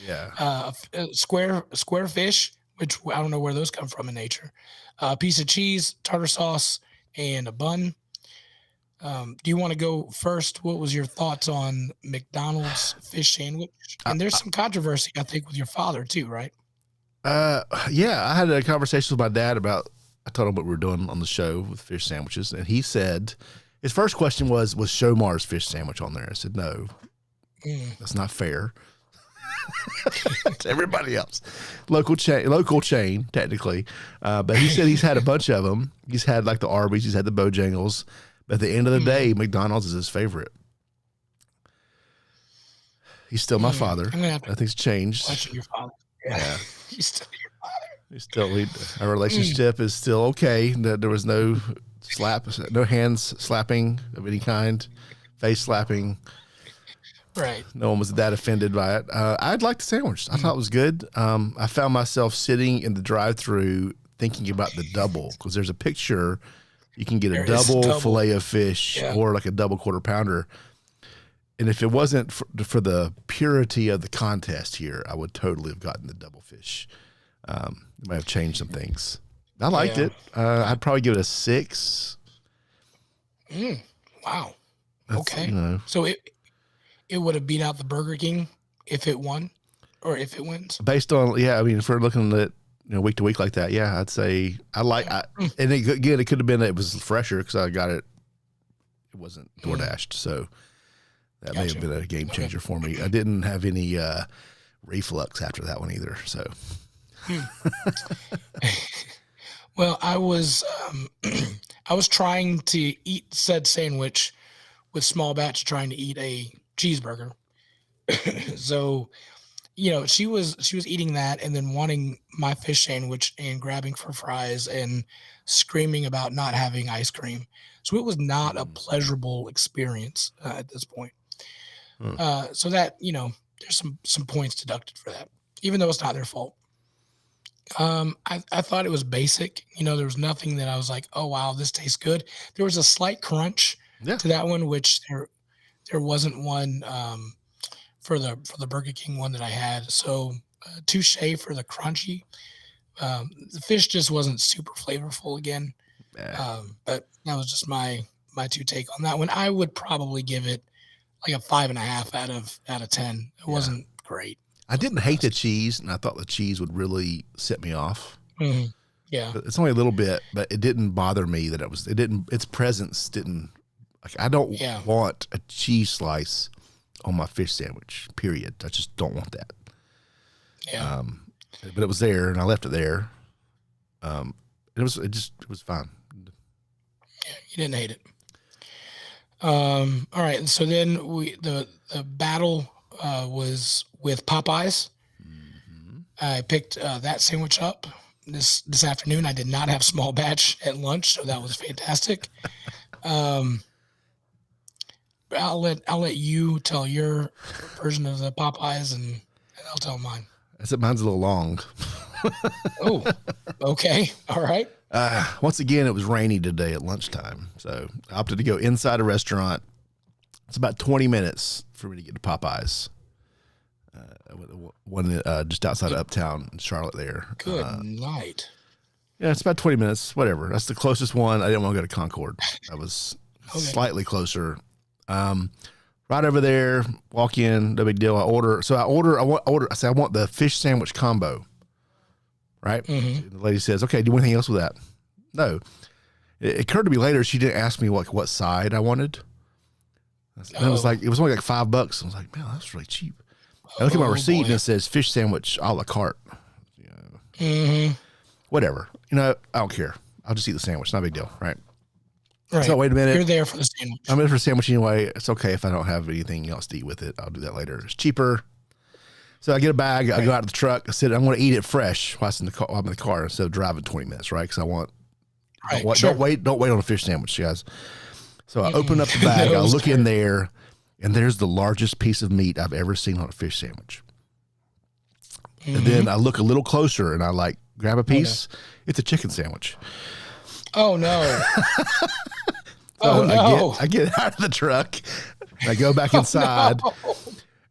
square fish, which I don't know where those come from in nature. A piece of cheese, tartar sauce, and a bun. Do you want to go first? What was your thoughts on McDonald's fish sandwich? And there's some controversy, I think, with your father too, right? Yeah, I had a conversation with my dad about, I told him what we were doing on the show with fish sandwiches, and he said, his first question was Shomar's fish sandwich on there? I said, no, that's not fair. To everybody else. Local chain, technically. But he said he's had a bunch of them. He's had like the Arby's, he's had the Bojangles, but at the end of the day, McDonald's is his favorite. He's still my father. Nothing's changed. Question your father. Yeah. He's still your father. Our relationship is still okay. There was no hands slapping of any kind, face slapping. Right. No one was that offended by it. I'd like the sandwich. I thought it was good. I found myself sitting in the drive-thru thinking about the double, because there's a picture. You can get a double fillet of fish or like a double quarter pounder. And if it wasn't for the purity of the contest here, I would totally have gotten the double fish. It might have changed some things. I liked it. I'd probably give it a 6. Wow. Okay. So it would have beat out the Burger King if it won, or if it wins. Based on, if we're looking at week to week like that, I'd say and again, it could have been that it was fresher because I got it. It wasn't DoorDashed, so that may have been a game changer for me. I didn't have any reflux after that one either. So, well, I was trying to eat said sandwich with small batch, trying to eat a cheeseburger. So, she was eating that and then wanting my fish sandwich and grabbing for fries and screaming about not having ice cream. So it was not a pleasurable experience at this point. So that, there's some points deducted for that, even though it's not their fault. I thought it was basic. There was nothing that I was like, oh, wow, this tastes good. There was a slight crunch to that one, which there wasn't one for the Burger King one that I had. So touche for the crunchy. The fish just wasn't super flavorful again. But that was just my two take on that one. I would probably give it like a 5.5 out of 10. It wasn't great. I didn't hate the cheese, and I thought the cheese would really set me off. Mm-hmm. Yeah, but it's only a little bit, but it didn't bother me that its presence didn't. Like, I don't want a cheese slice on my fish sandwich. Period. I just don't want that. Yeah. But it was there, and I left it there. It was fine. Yeah, you didn't hate it. All right, and so then the battle was with Popeyes. Mm-hmm. I picked that sandwich up this afternoon. I did not have small batch at lunch, so that was fantastic. I'll let you tell your version of the Popeyes, and I'll tell mine. Mine's a little long. Oh, okay. All right. Once again, it was rainy today at lunchtime, so I opted to go inside a restaurant. It's about 20 minutes for me to get to Popeyes. one just outside of Uptown in Charlotte there. Good night. Yeah, it's about 20 minutes, whatever. That's the closest one. I didn't want to go to Concord. That was slightly closer. Right over there, walk in, no big deal. I want the fish sandwich combo. Right? The lady says, okay, do you want anything else with that? No. It occurred to me later, she didn't ask me what side I wanted. And it was only like $5. I was like, man, that's really cheap. I look at my receipt and it says fish sandwich a la carte. Whatever. I don't care. I'll just eat the sandwich. Not a big deal, right? Right. So wait a minute. You're there for the sandwich. I'm there for the sandwich anyway. It's okay if I don't have anything else to eat with it. I'll do that later. It's cheaper. So I get a bag. I go out to the truck. I said, I'm going to eat it fresh while I'm in the car instead of driving 20 minutes, right? Because don't wait on a fish sandwich, guys. So I open up the bag. I look in there, and there's the largest piece of meat I've ever seen on a fish sandwich. And then I look a little closer, and I grab a piece. Okay. It's a chicken sandwich. Oh no! I get out of the truck. And I go back inside.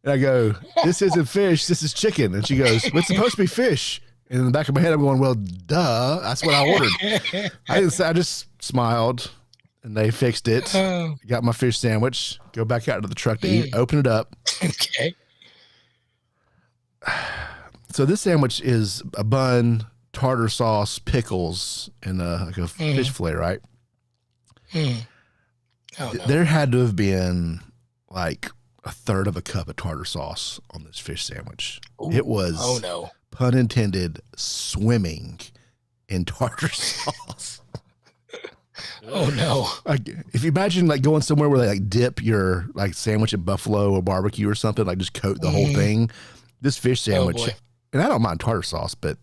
And I go, this isn't fish, this is chicken. And she goes, well, it's supposed to be fish. And in the back of my head, I'm going, well, duh, that's what I ordered. I just smiled, and they fixed it. Got my fish sandwich, go back out to the truck to eat, open it up. Okay. So this sandwich is a bun, tartar sauce, pickles, and a fish fillet, right? Oh, no. There had to have been a third of a cup of tartar sauce on this fish sandwich. Ooh, it was, pun intended, swimming in tartar sauce. Oh no! If you imagine going somewhere where they dip your sandwich at Buffalo or barbecue or something, just coat the whole thing. This fish sandwich, and I don't mind tartar sauce, but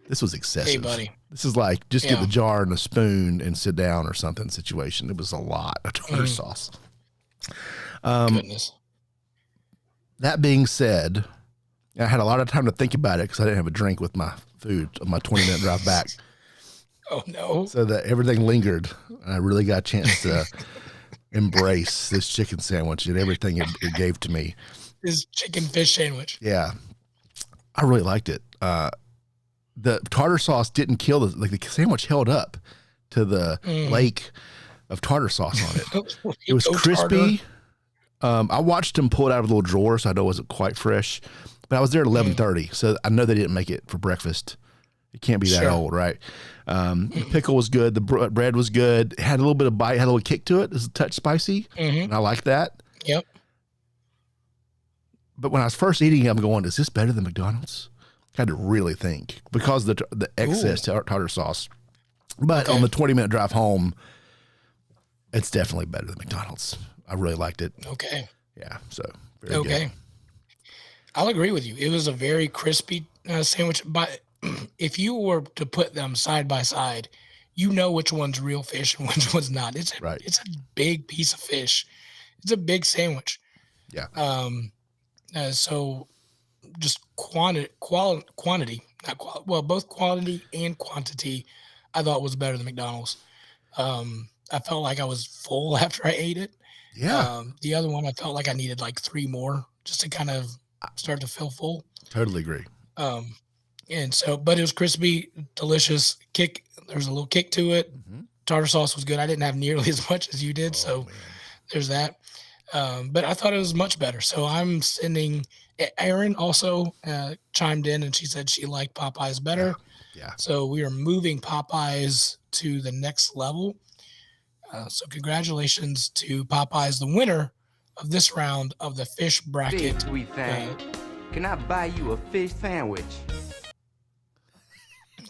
this was excessive. Hey, buddy. This is just get the jar and a spoon and sit down or something situation. It was a lot of tartar sauce. Goodness. That being said, I had a lot of time to think about it because I didn't have a drink with my food on my 20-minute drive back. Oh no! So that everything lingered, and I really got a chance to embrace this chicken sandwich and everything it gave to me. This chicken fish sandwich. Yeah, I really liked it. The tartar sauce didn't kill the sandwich held up to the lake of tartar sauce on it. It was crispy. I watched him pull it out of a little drawer, so I know it wasn't quite fresh. But I was there at 11:30, so I know they didn't make it for breakfast. It can't be that old, right? The pickle was good. The bread was good. It had a little bit of bite, had a little kick to it. It was a touch spicy, and I like that. Yep. But when I was first eating it, I'm going, is this better than McDonald's? I had to really think because of the excess tartar sauce. But on the 20-minute drive home, it's definitely better than McDonald's. I really liked it. Okay. Yeah. So very good. I'll agree with you. It was a very crispy sandwich. But if you were to put them side by side, which one's real fish and which one's not. It's a big piece of fish. It's a big sandwich. Yeah. So just quantity, both quality and quantity, I thought was better than McDonald's. I felt like I was full after I ate it. Yeah. The other one, I felt like I needed 3 more just to kind of start to feel full. Totally agree. And so, but it was crispy, delicious kick. There's a little kick to it. Tartar sauce was good. I didn't have nearly as much as you did. There's that. But I thought it was much better. So I'm sending, Erin also chimed in and she said she liked Popeyes better. Yeah. So we are moving Popeyes to the next level. So congratulations to Popeyes, the winner of this round of the fish bracket. Big sweet thing. Can I buy you a fish sandwich?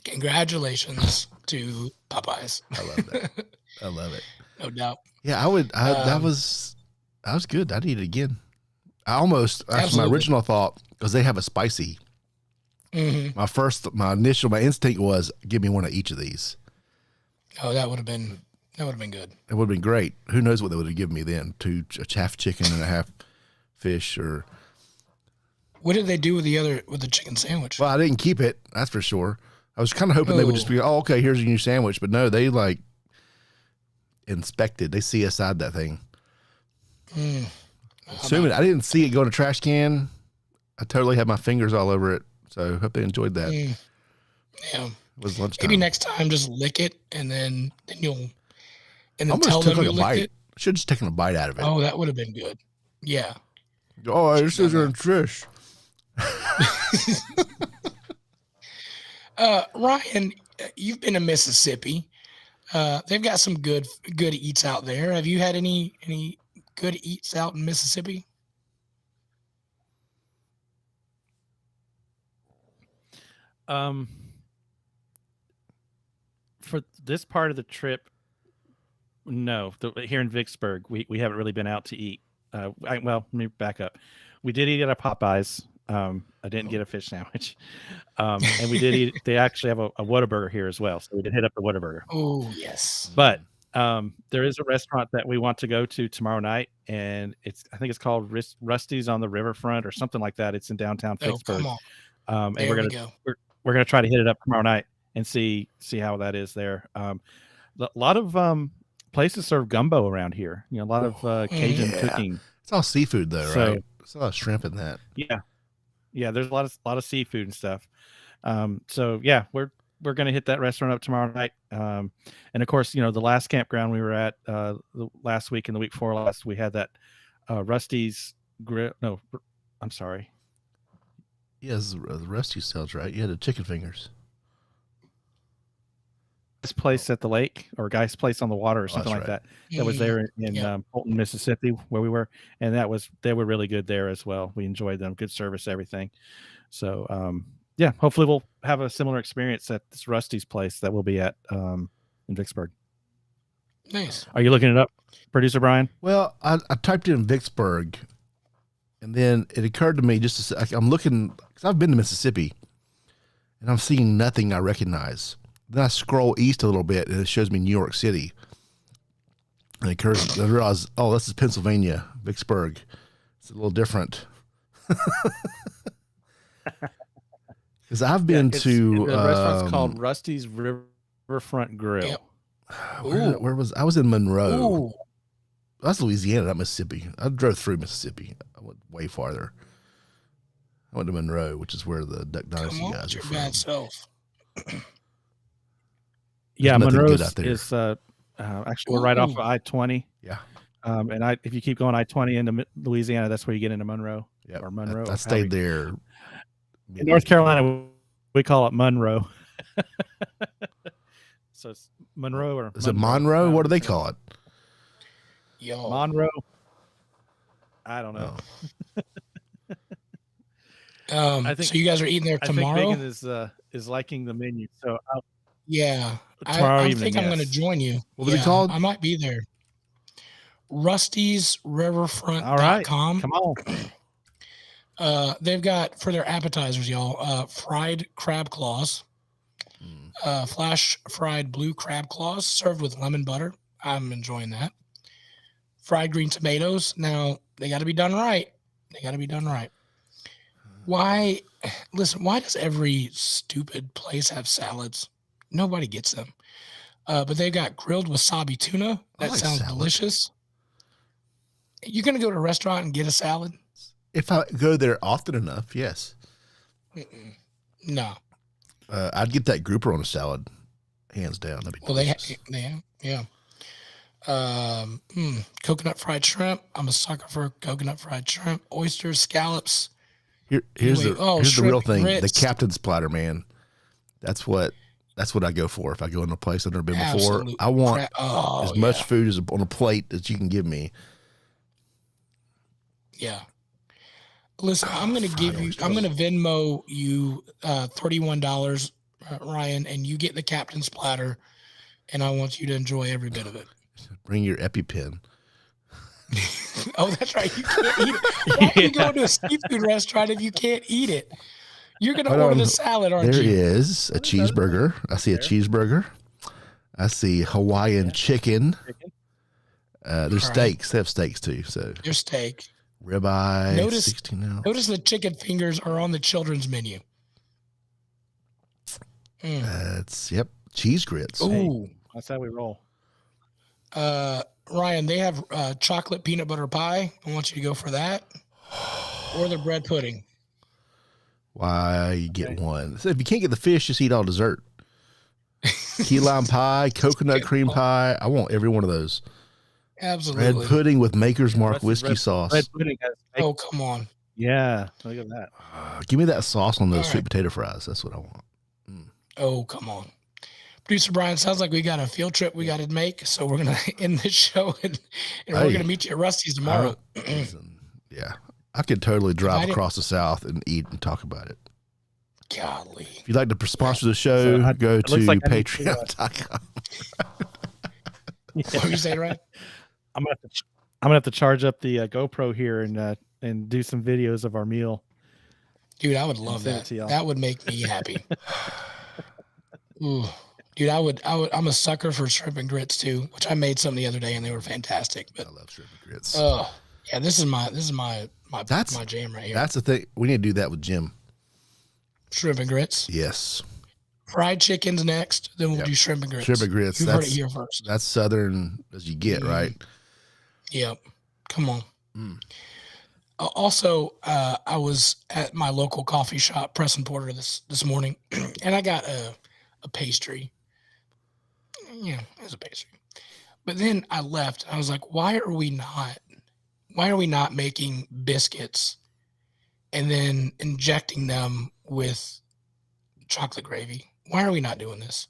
Congratulations to Popeyes. I love that. I love it. No doubt. Yeah, I would. That was good. I'd eat it again. My original thought, because they have a spicy. My instinct was give me one of each of these. Oh, that would have been good. It would have been great. Who knows what they would have given me then? A half chicken and a half fish, or what did they do with the chicken sandwich? Well, I didn't keep it. That's for sure. I was kind of hoping they would just be, oh, okay, here's your new sandwich. But no, they inspected. They CSI'd that thing. Assuming I didn't see it go in a trash can. I totally had my fingers all over it. So hope they enjoyed that. Yeah. It was lunchtime. Maybe next time just lick it and then you'll and then Almost tell took them like you a licked bite. it. Should have just taken a bite out of it. Oh, that would have been good. Yeah. Oh, this isn't fish. Ryan, you've been to Mississippi. They've got some good eats out there. Have you had any good eats out in Mississippi? For this part of the trip, no. Here in Vicksburg, we haven't really been out to eat. Well, let me back up. We did eat at a Popeyes. I didn't get a fish sandwich. And we did eat. They actually have a Whataburger here as well, so we did hit up the Whataburger. Oh yes. But there is a restaurant that we want to go to tomorrow night, and I think it's called Rusty's on the Riverfront or something like that. It's in downtown Vicksburg. Come on. And we're gonna try to hit it up tomorrow night and see how that is there. A lot of places serve gumbo around here. You know, a lot of Cajun cooking. It's all seafood though, right? It's a lot of shrimp in that. Yeah. There's a lot of seafood and stuff. So yeah, we're gonna hit that restaurant up tomorrow night. And of course, you know, the last campground we were at the last week and the week before last, we had that Rusty's grill. No, I'm sorry. Yes, the Rusty's sells, right? You had the chicken fingers. This place at the lake, or Guy's Place on the Water, or something like that. That was there in Fulton, Mississippi, where we were, and they were really good there as well. We enjoyed them, good service, everything. So yeah, hopefully we'll have a similar experience at this Rusty's place that we'll be at in Vicksburg. Nice. Are you looking it up, producer Brian? Well, I typed in Vicksburg, and then it occurred to me I'm looking, because I've been to Mississippi, and I'm seeing nothing I recognize. Then I scroll east a little bit, and it shows me New York City. And I realize, oh, this is Pennsylvania, Vicksburg. It's a little different. Because I've been to the restaurant's called Rusty's Riverfront Grill. Yep. Where was I? Was in Monroe. Ooh. That's Louisiana, not Mississippi. I drove through Mississippi. I went way farther. I went to Monroe, which is where the Duck Dynasty guys are your from. bad self. Yeah, nothing Monroe good out there. is actually we're right off of I-20. Yeah. And if you keep going I-20 into Louisiana, that's where you get into Monroe. Yeah. Or Monroe. I stayed there. In North Carolina, we call it Monroe. So it's Monroe or is it Monroe? What do they call it? Yo. Monroe. I don't know. I think so. You guys are eating there tomorrow. I think Megan is liking the menu. So yeah, tomorrow I evening, think I'm going to join you. What was it called? I might be there. Rusty's Riverfront.com. All right, come on. They've got, for their appetizers, y'all, fried crab claws, flash fried blue crab claws served with lemon butter. I'm enjoying that. Fried green tomatoes. Now, they got to be done right. Why does every stupid place have salads? Nobody gets them. But they've got grilled wasabi tuna. That sounds delicious. You're going to go to a restaurant and get a salad? If I go there often enough, yes. No. I'd get that grouper on a salad, hands down. That'd be delicious. Coconut fried shrimp. I'm a sucker for coconut fried shrimp. Oysters, scallops. Here's the real thing. Grits. The captain's platter, man. That's what I go for. If I go in a place I've never been before, I want as much food as on a plate that you can give me. Yeah. Listen, I'm going to Venmo you $31, Ryan, and you get the captain's platter, and I want you to enjoy every bit of it. Bring your EpiPen. Oh, that's right. You can't eat it. Why are you going to a seafood restaurant if you can't eat it? You're going to order the salad, aren't you? There is a cheeseburger. I see a cheeseburger. I see Hawaiian chicken. There's steaks. They have steaks too. So there's steak. Ribeye, 16 ounce. Notice the chicken fingers are on the children's menu. Yep, cheese grits. Ooh, hey, that's how we roll. Ryan, they have chocolate peanut butter pie. I want you to go for that, or the bread pudding. why you get one. So if you can't get the fish, just eat all dessert. Key lime pie, coconut cream pie. I want every one of those. Absolutely. Red pudding with Maker's Mark whiskey sauce. Red pudding has Oh, come on. Yeah, look at that. Give me that sauce on those All sweet right. potato fries. That's what I want. Oh, come on. Producer Brian, sounds like we got a field trip we got to make. So we're going to end this show and we're Hey. going to meet you at Rusty's tomorrow. Listen, yeah, I could totally drive Invited- across the South and eat and talk about it. Golly. If you'd like to sponsor the show, So go it to looks like I need to, patreon.com. What were you saying, Ryan? I'm gonna have to charge up the GoPro here and do some videos of our meal. Dude, I would love send it that. to y'all. That would make me happy. Ooh. Dude, I would. I'm a sucker for shrimp and grits too, which I made some the other day and they were fantastic. But I love shrimp and grits. oh, yeah, this is my That's- my jam right here. That's the thing. We need to do that with Jim. Shrimp and grits. Yes. Fried chicken's next, then we'll Yep. do shrimp and grits. Shrimp and grits. You've heard it here first. That's Southern as you get, right? Yep. Come on. Mm. Also, I was at my local coffee shop, Press and Porter, this morning, and I got a pastry. Yeah, it was a pastry. But then I left. I was like, why are we not making biscuits and then injecting them with chocolate gravy? Why are we not doing this?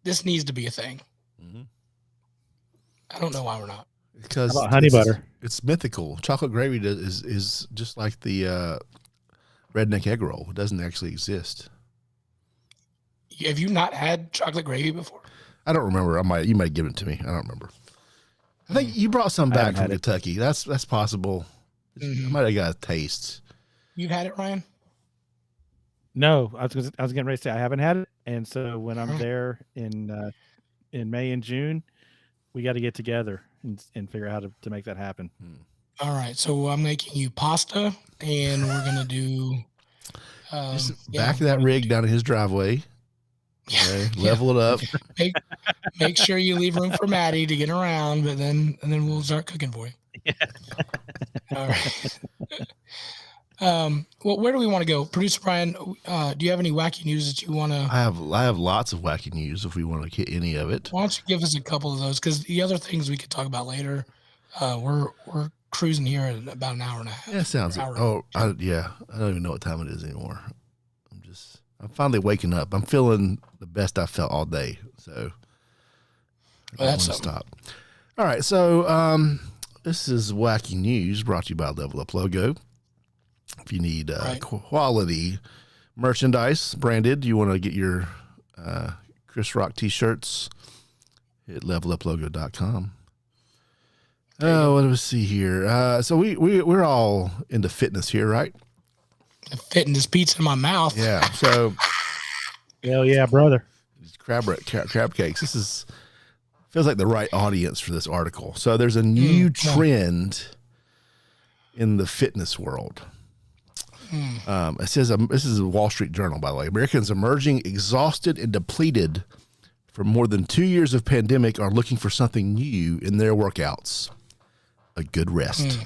This needs to be a thing. Mm-hmm. I don't know why we're not. Because How about honey butter? It's mythical. Chocolate gravy is just like the redneck egg roll. It doesn't actually exist. Have you not had chocolate gravy before? I don't remember. You might give it to me. I don't remember. I think you brought some I back haven't from had it. Kentucky. That's possible. Mhm. I might have got a taste. You've had it, Ryan? No, I was getting ready to say I haven't had it, and so when I'm Alright. there in May and June, we got to get together and figure out how to make that happen. All right. So I'm making you pasta, and we're gonna do. Just back that rig down in his driveway. Okay, level it up. Make sure you leave room for Maddie to get around, but then we'll start cooking for you. All right. Well, where do we want to go, Producer Brian? Do you have any wacky news that you want to? I have lots of wacky news if we want to get any of it. Why don't you give us a couple of those? Because the other things we could talk about later. We're cruising here at about an hour and a half. Yeah, sounds. Hour. Oh, I don't even know what time it is anymore. I'm finally waking up. I'm feeling the best I've felt all day. So I Well, don't that's want to something. stop. All right. So this is wacky news brought to you by Level Up Logo. If you need Right. quality merchandise branded, you want to get your Chris Rock t-shirts, hit leveluplogo.com. Oh, what do we see here? So we're all into fitness here, right? Fitting this pizza in my mouth. Yeah. So Hell yeah, brother! these crab cakes. This feels like the right audience for this article. So there's a new trend in the fitness world. It says this is a Wall Street Journal, by the way. Americans emerging exhausted and depleted from more than 2 years of pandemic are looking for something new in their workouts: a good rest.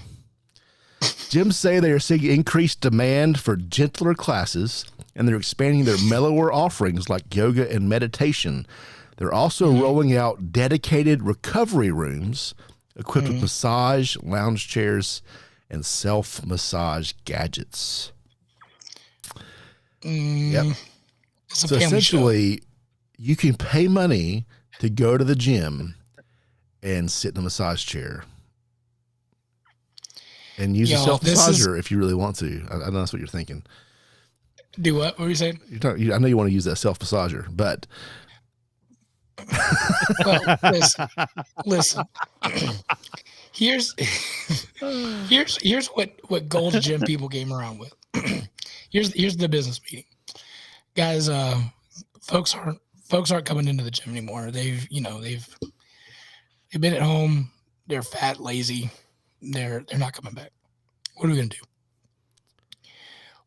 Gyms say they are seeing increased demand for gentler classes, and they're expanding their mellower offerings like yoga and meditation. They're also rolling out dedicated recovery rooms equipped with massage, lounge chairs, and self-massage gadgets. Yep. It's a So family show. essentially, you can pay money to go to the gym and sit in a massage chair and use a Yo, self-massager if you really want to. I know that's what you're thinking. Do what? What were you saying? I know you want to use that self-massager, but Well, listen. Here's what Gold's Gym people came around with. Here's the business meeting, guys. Folks aren't coming into the gym anymore. They've been at home. They're fat, lazy. They're not coming back. What are we gonna do?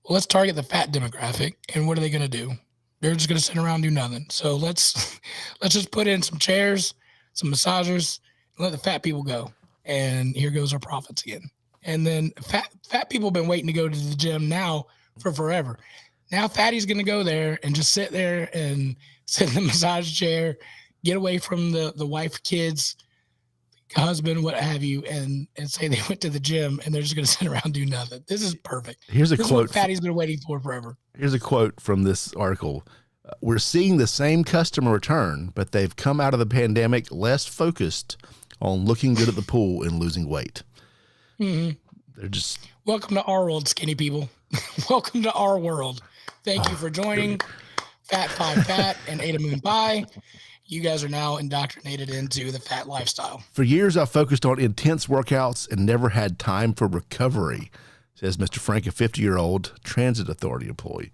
Well, let's target the fat demographic. And what are they gonna do? They're just gonna sit around and do nothing. So let's just put in some chairs, some massagers, and let the fat people go. And here goes our profits again. And then fat people have been waiting to go to the gym now for forever. Now Fatty's going to go there and just sit there and sit in the massage chair, get away from the wife, kids, husband, what have you, and say they went to the gym and they're just going to sit around and do nothing. This is perfect. Here's a This quote. is what Fatty's been waiting for forever. Here's a quote from this article. We're seeing the same customer return, but they've come out of the pandemic less focused on looking good at the pool and losing weight. Mm-hmm. They're just... Welcome to our world, skinny people. Welcome to our world. Thank you for joining Fat Five Fat and Ada Moon Pie. You guys are now indoctrinated into the fat lifestyle. For years, I focused on intense workouts and never had time for recovery, says Mr. Frank, a 50-year-old transit authority employee.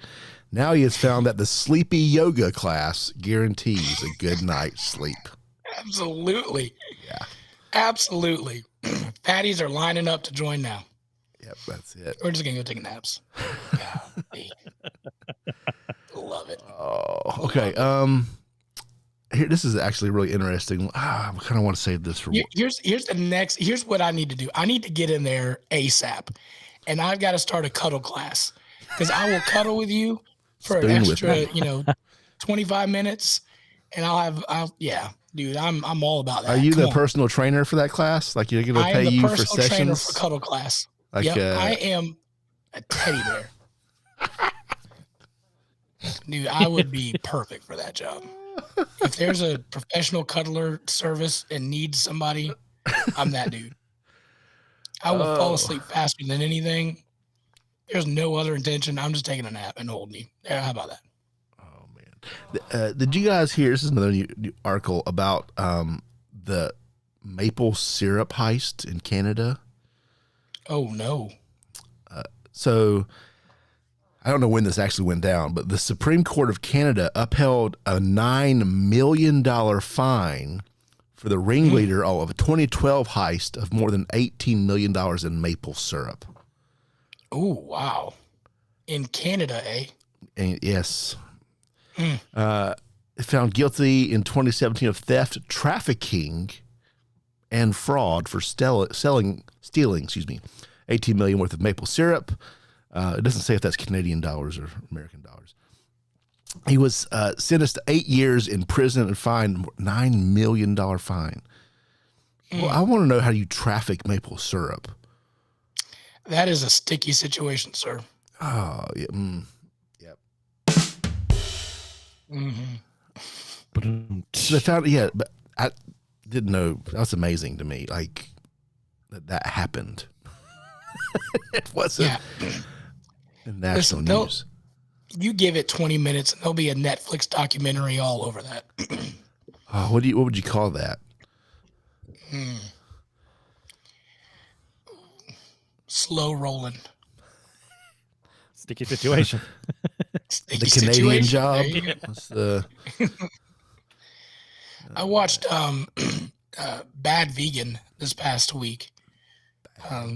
Now he has found that the sleepy yoga class guarantees a good night's sleep. Absolutely. Yeah. Absolutely. Fatties are lining up to join now. Yep, that's it. We're just going to go take naps. Golly. Love it. Oh, okay. Here, this is actually really interesting. I kind of want to save this for Here's what I need to do. I need to get in there ASAP, and I've got to start a cuddle class because I will cuddle with you for an extra, 25 minutes, and yeah, dude, I'm all about that. Are you the personal trainer for that class? Like you're going to pay you for sessions? I am the personal trainer for cuddle class. Like, yep, I am a teddy bear. Dude, I would be perfect for that job. If there's a professional cuddler service and needs somebody, I'm that dude. I will fall asleep faster than anything. There's no other intention. I'm just taking a nap and holding you. Yeah, how about that? Oh, man. Did you guys hear, this is another new article about the maple syrup heist in Canada? Oh, no. So I don't know when this actually went down, but the Supreme Court of Canada upheld a $9 million fine for the ringleader of a 2012 heist of more than $18 million in maple syrup. Oh, wow. In Canada, eh? And yes. Found guilty in 2017 of theft, trafficking, and fraud for stealing, $18 million worth of maple syrup. It doesn't say if that's Canadian dollars or American dollars. He was sentenced to 8 years in prison and fined $9 million fine. Well, I want to know how you traffic maple syrup. That is a sticky situation, sir. Oh, yeah. Yep. Mm-hmm. So they found, but I didn't know. That's amazing to me. Like that happened. It wasn't in national news. You give it 20 minutes and there'll be a Netflix documentary all over that. Oh, what would you call that? Slow rolling. Sticky situation. Sticky the Canadian situation. Job. What's the... I watched Bad Vegan this past week.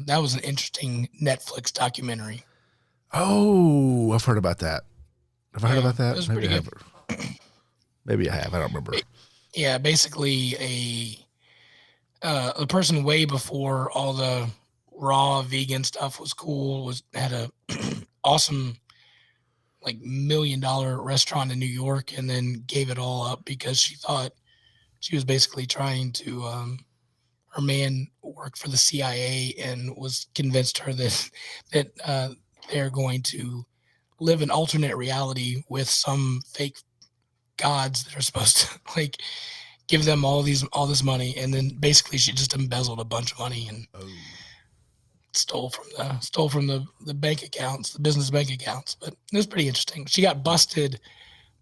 That was an interesting Netflix documentary. Oh, I've heard about that. Have I heard about that? Maybe I have. Maybe I have. I don't remember. Yeah, basically a person way before all the raw vegan stuff was cool had a awesome like $1 million restaurant in New York and then gave it all up because she thought she was basically trying to her man worked for the CIA and was convinced her that they're going to live an alternate reality with some fake gods that are supposed to like give them all this money, and then basically she just embezzled a bunch of money and stole from the bank accounts, the business bank accounts. But it was pretty interesting. She got busted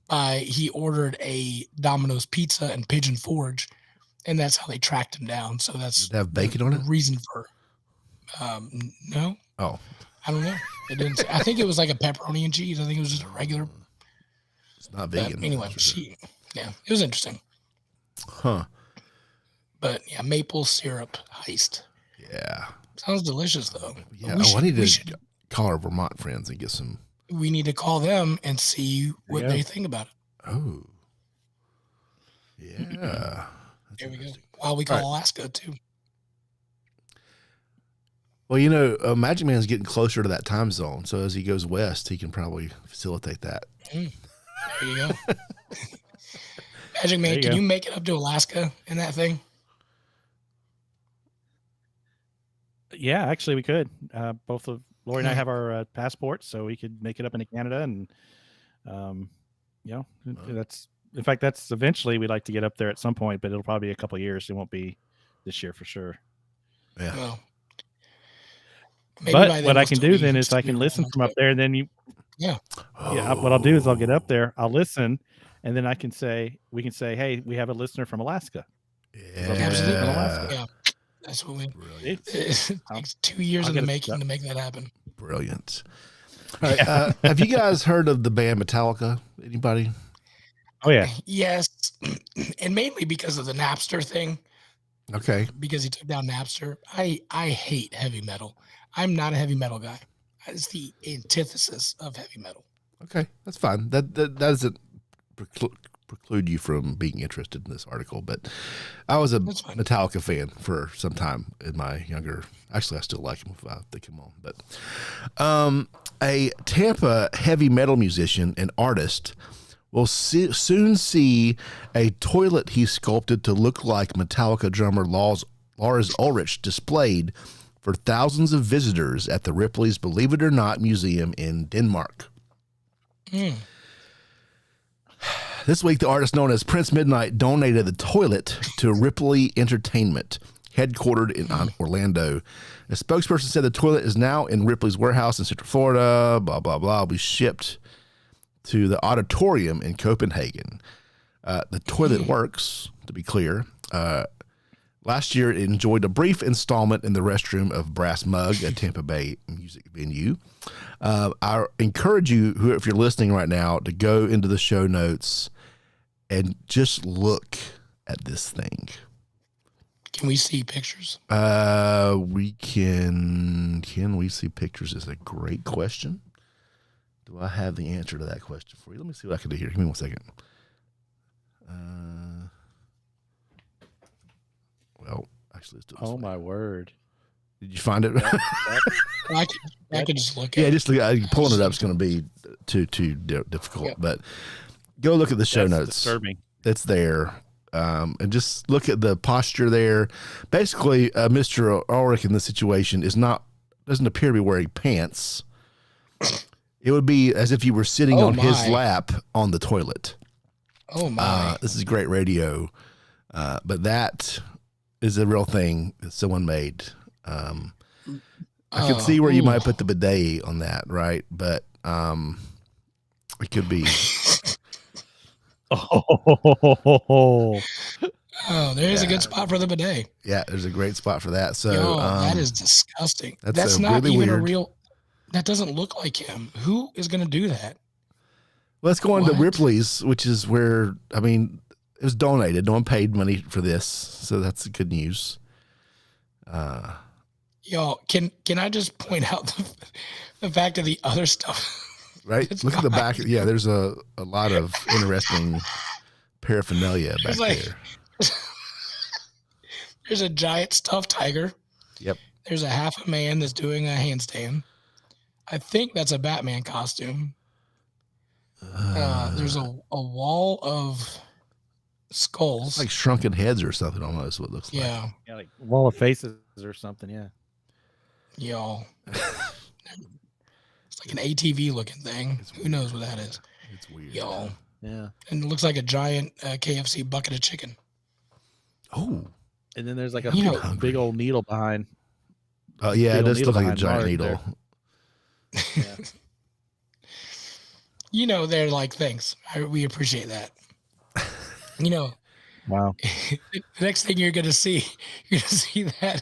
by he ordered a Domino's pizza and Pigeon Forge, and that's how they tracked him down. So that's Did it have bacon on it? The reason for no. Oh, I don't know. It didn't say, I think it was like a pepperoni and cheese. I think it was just a regular. It's not vegan. But anyway, it was interesting. Huh. But yeah, maple syrup heist. Yeah. Sounds delicious though. Yeah. I need to call our Vermont friends and get some. We need to call them and see what they think about it. Oh. Yeah. There we go. While we call Alaska too. Well, Magic Man's getting closer to that time zone, so as he goes west, he can probably facilitate that. There you go. Magic Man, can you make it up to Alaska in that thing? Yeah, actually, we could. Both of Lori and I have our passports, so we could make it up into Canada, and that's eventually we'd like to get up there at some point, but it'll probably be a couple of years. It won't be this year for sure. Yeah. Well, but what I can do then is I can listen from up there, and then what I'll do is I'll get up there, I'll listen, and then we can say, hey, we have a listener from Alaska. Yeah. Absolutely. Yeah. That's what it takes 2 years in the making to make that happen. Brilliant. All right. Have you guys heard of the band Metallica? Anybody? Oh, yeah. Yes. And mainly because of the Napster thing. Okay. Because he took down Napster. I hate heavy metal. I'm not a heavy metal guy. It's the antithesis of heavy metal. Okay. That's fine. That doesn't preclude you from being interested in this article, but I was a Metallica fan for some time in my younger. Actually, I still like him if they come on. But a Tampa heavy metal musician and artist will soon see a toilet he sculpted to look like Metallica drummer Lars Ulrich displayed for thousands of visitors at the Ripley's Believe It or Not Museum in Denmark. This week, the artist known as Prince Midnight donated the toilet to Ripley Entertainment, headquartered in Orlando. A spokesperson said the toilet is now in Ripley's warehouse in Central Florida, blah, blah, blah, will be shipped to the auditorium in Copenhagen. The toilet works, to be clear. Last year, it enjoyed a brief installment in the restroom of Brass Mug, a Tampa Bay music venue. I encourage you, if you're listening right now, to go into the show notes and just look at this thing. Can we see pictures? We can. Can we see pictures? Is a great question. Do I have the answer to that question for you? Let me see what I can do here. Give me 1 second. Well, actually, let's do this. Oh, my word. Did you find it? I could just look at it. Yeah, just pulling it up is going to be too difficult. Yep. But go look at the show notes. Disturbing. It's there. And just look at the posture there. Basically, Mr. Ulrich in this situation doesn't appear to be wearing pants. It would be as if you were sitting on his lap on the toilet. Oh, my. This is great radio. But that is a real thing that someone made. I could see where you might put the bidet on that, right? But it could be. There's a good spot for the bidet. Yeah, there's a great spot for that. So that is disgusting. That's not really even weird. A real. That doesn't look like him. Who is going to do that? Let's go on to Ripley's, which is where it was donated. No one paid money for this, so that's good news. Y'all, can I just point out the fact of the other stuff? Right? Look at the back. Yeah, there's a lot of interesting paraphernalia back there. There's a giant stuffed tiger. Yep. There's a half a man that's doing a handstand. I think that's a Batman costume. There's a wall of skulls. It's like shrunken heads or something almost, what it looks like. Yeah, like wall of faces or something, yeah. Y'all. It's like an ATV looking thing. Who knows what that is? It's weird. Y'all. Yeah. And it looks like a giant KFC bucket of chicken. Oh. And then there's like a big old needle behind. Oh, yeah, it does look like a giant needle. Yeah. They're like, thanks. We appreciate that. Wow. The next thing you're gonna see that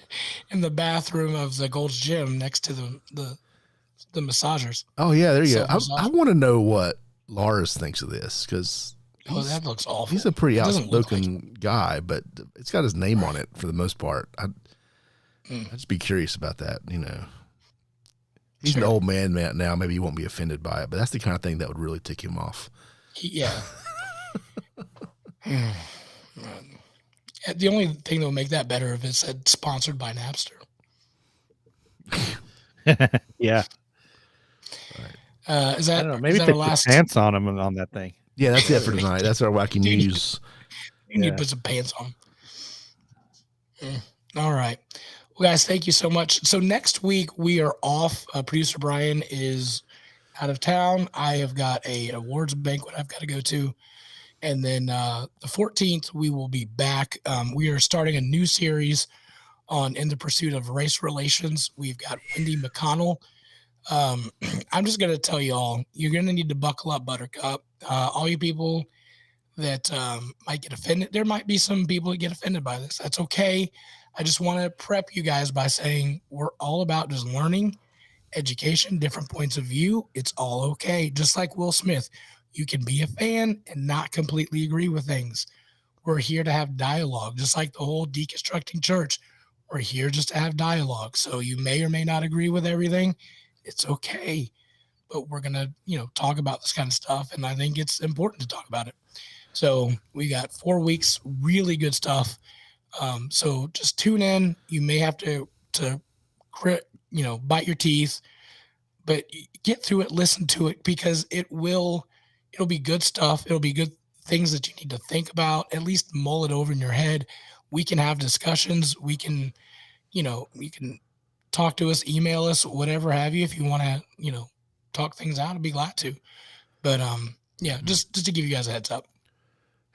in the bathroom of the Gold's Gym next to the massagers. Oh yeah, there you go. I want to know what Lars thinks of this because that looks awful. He's a pretty outspoken guy, but it's got his name on it for the most part. I'd just be curious about that. He's an old man now. Maybe he won't be offended by it, but that's the kind of thing that would really tick him off. Yeah. The only thing that would make that better if it said sponsored by Napster. Yeah. Is that, I don't know. Maybe is that take our the last? pants on them on that thing. Yeah, that's it for tonight. That's our wacky Dude, news. You need to put some pants on. All right. Well, guys, thank you so much. So next week we are off. Producer Brian is out of town. I have got a awards banquet I've got to go to. And then the 14th, we will be back. We are starting a new series on In the Pursuit of Race Relations. We've got Wendy McConnell. I'm just going to tell you all, you're going to need to buckle up, Buttercup. All you people that might get offended. There might be some people that get offended by this. That's okay. I just want to prep you guys by saying we're all about just learning, education, different points of view. It's all okay. Just like Will Smith, you can be a fan and not completely agree with things. We're here to have dialogue, just like the whole deconstructing church. We're here just to have dialogue. So you may or may not agree with everything. It's okay. But we're going to, talk about this kind of stuff. And I think it's important to talk about it. So we got 4 weeks, really good stuff. So just tune in. You may have to bite your teeth, but get through it, listen to it, because it'll be good stuff. It'll be good things that you need to think about, at least mull it over in your head. We can have discussions. We can, you can talk to us, email us, whatever have you. If you want to, talk things out, I'd be glad to. But just to give you guys a heads up.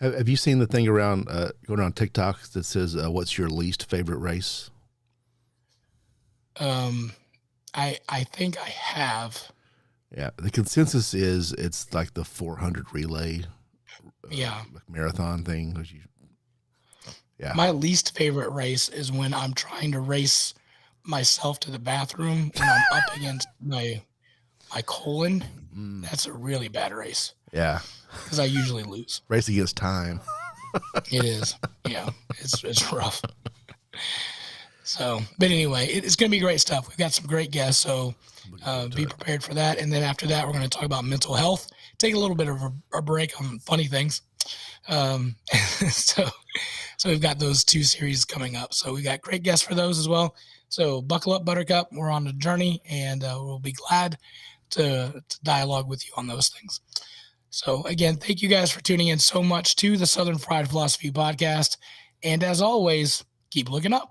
Have you seen the thing around going on TikTok that says, what's your least favorite race? I think I have. Yeah. The consensus is it's like the 400 relay marathon thing. Yeah. My least favorite race is when I'm trying to race myself to the bathroom when I'm up against my colon. That's a really bad race. Yeah. Because I usually lose. Race against time. It is. Yeah. It's rough. So, but anyway, it's going to be great stuff. We've got some great guests. So be prepared for that. And then after that, we're going to talk about mental health, take a little bit of a break on funny things. So we've got those 2 series coming up. So we got great guests for those as well. So buckle up, Buttercup. We're on a journey, and we'll be glad to dialogue with you on those things. So again, thank you guys for tuning in so much to the Southern Fried Philosophy Podcast. And as always, keep looking up.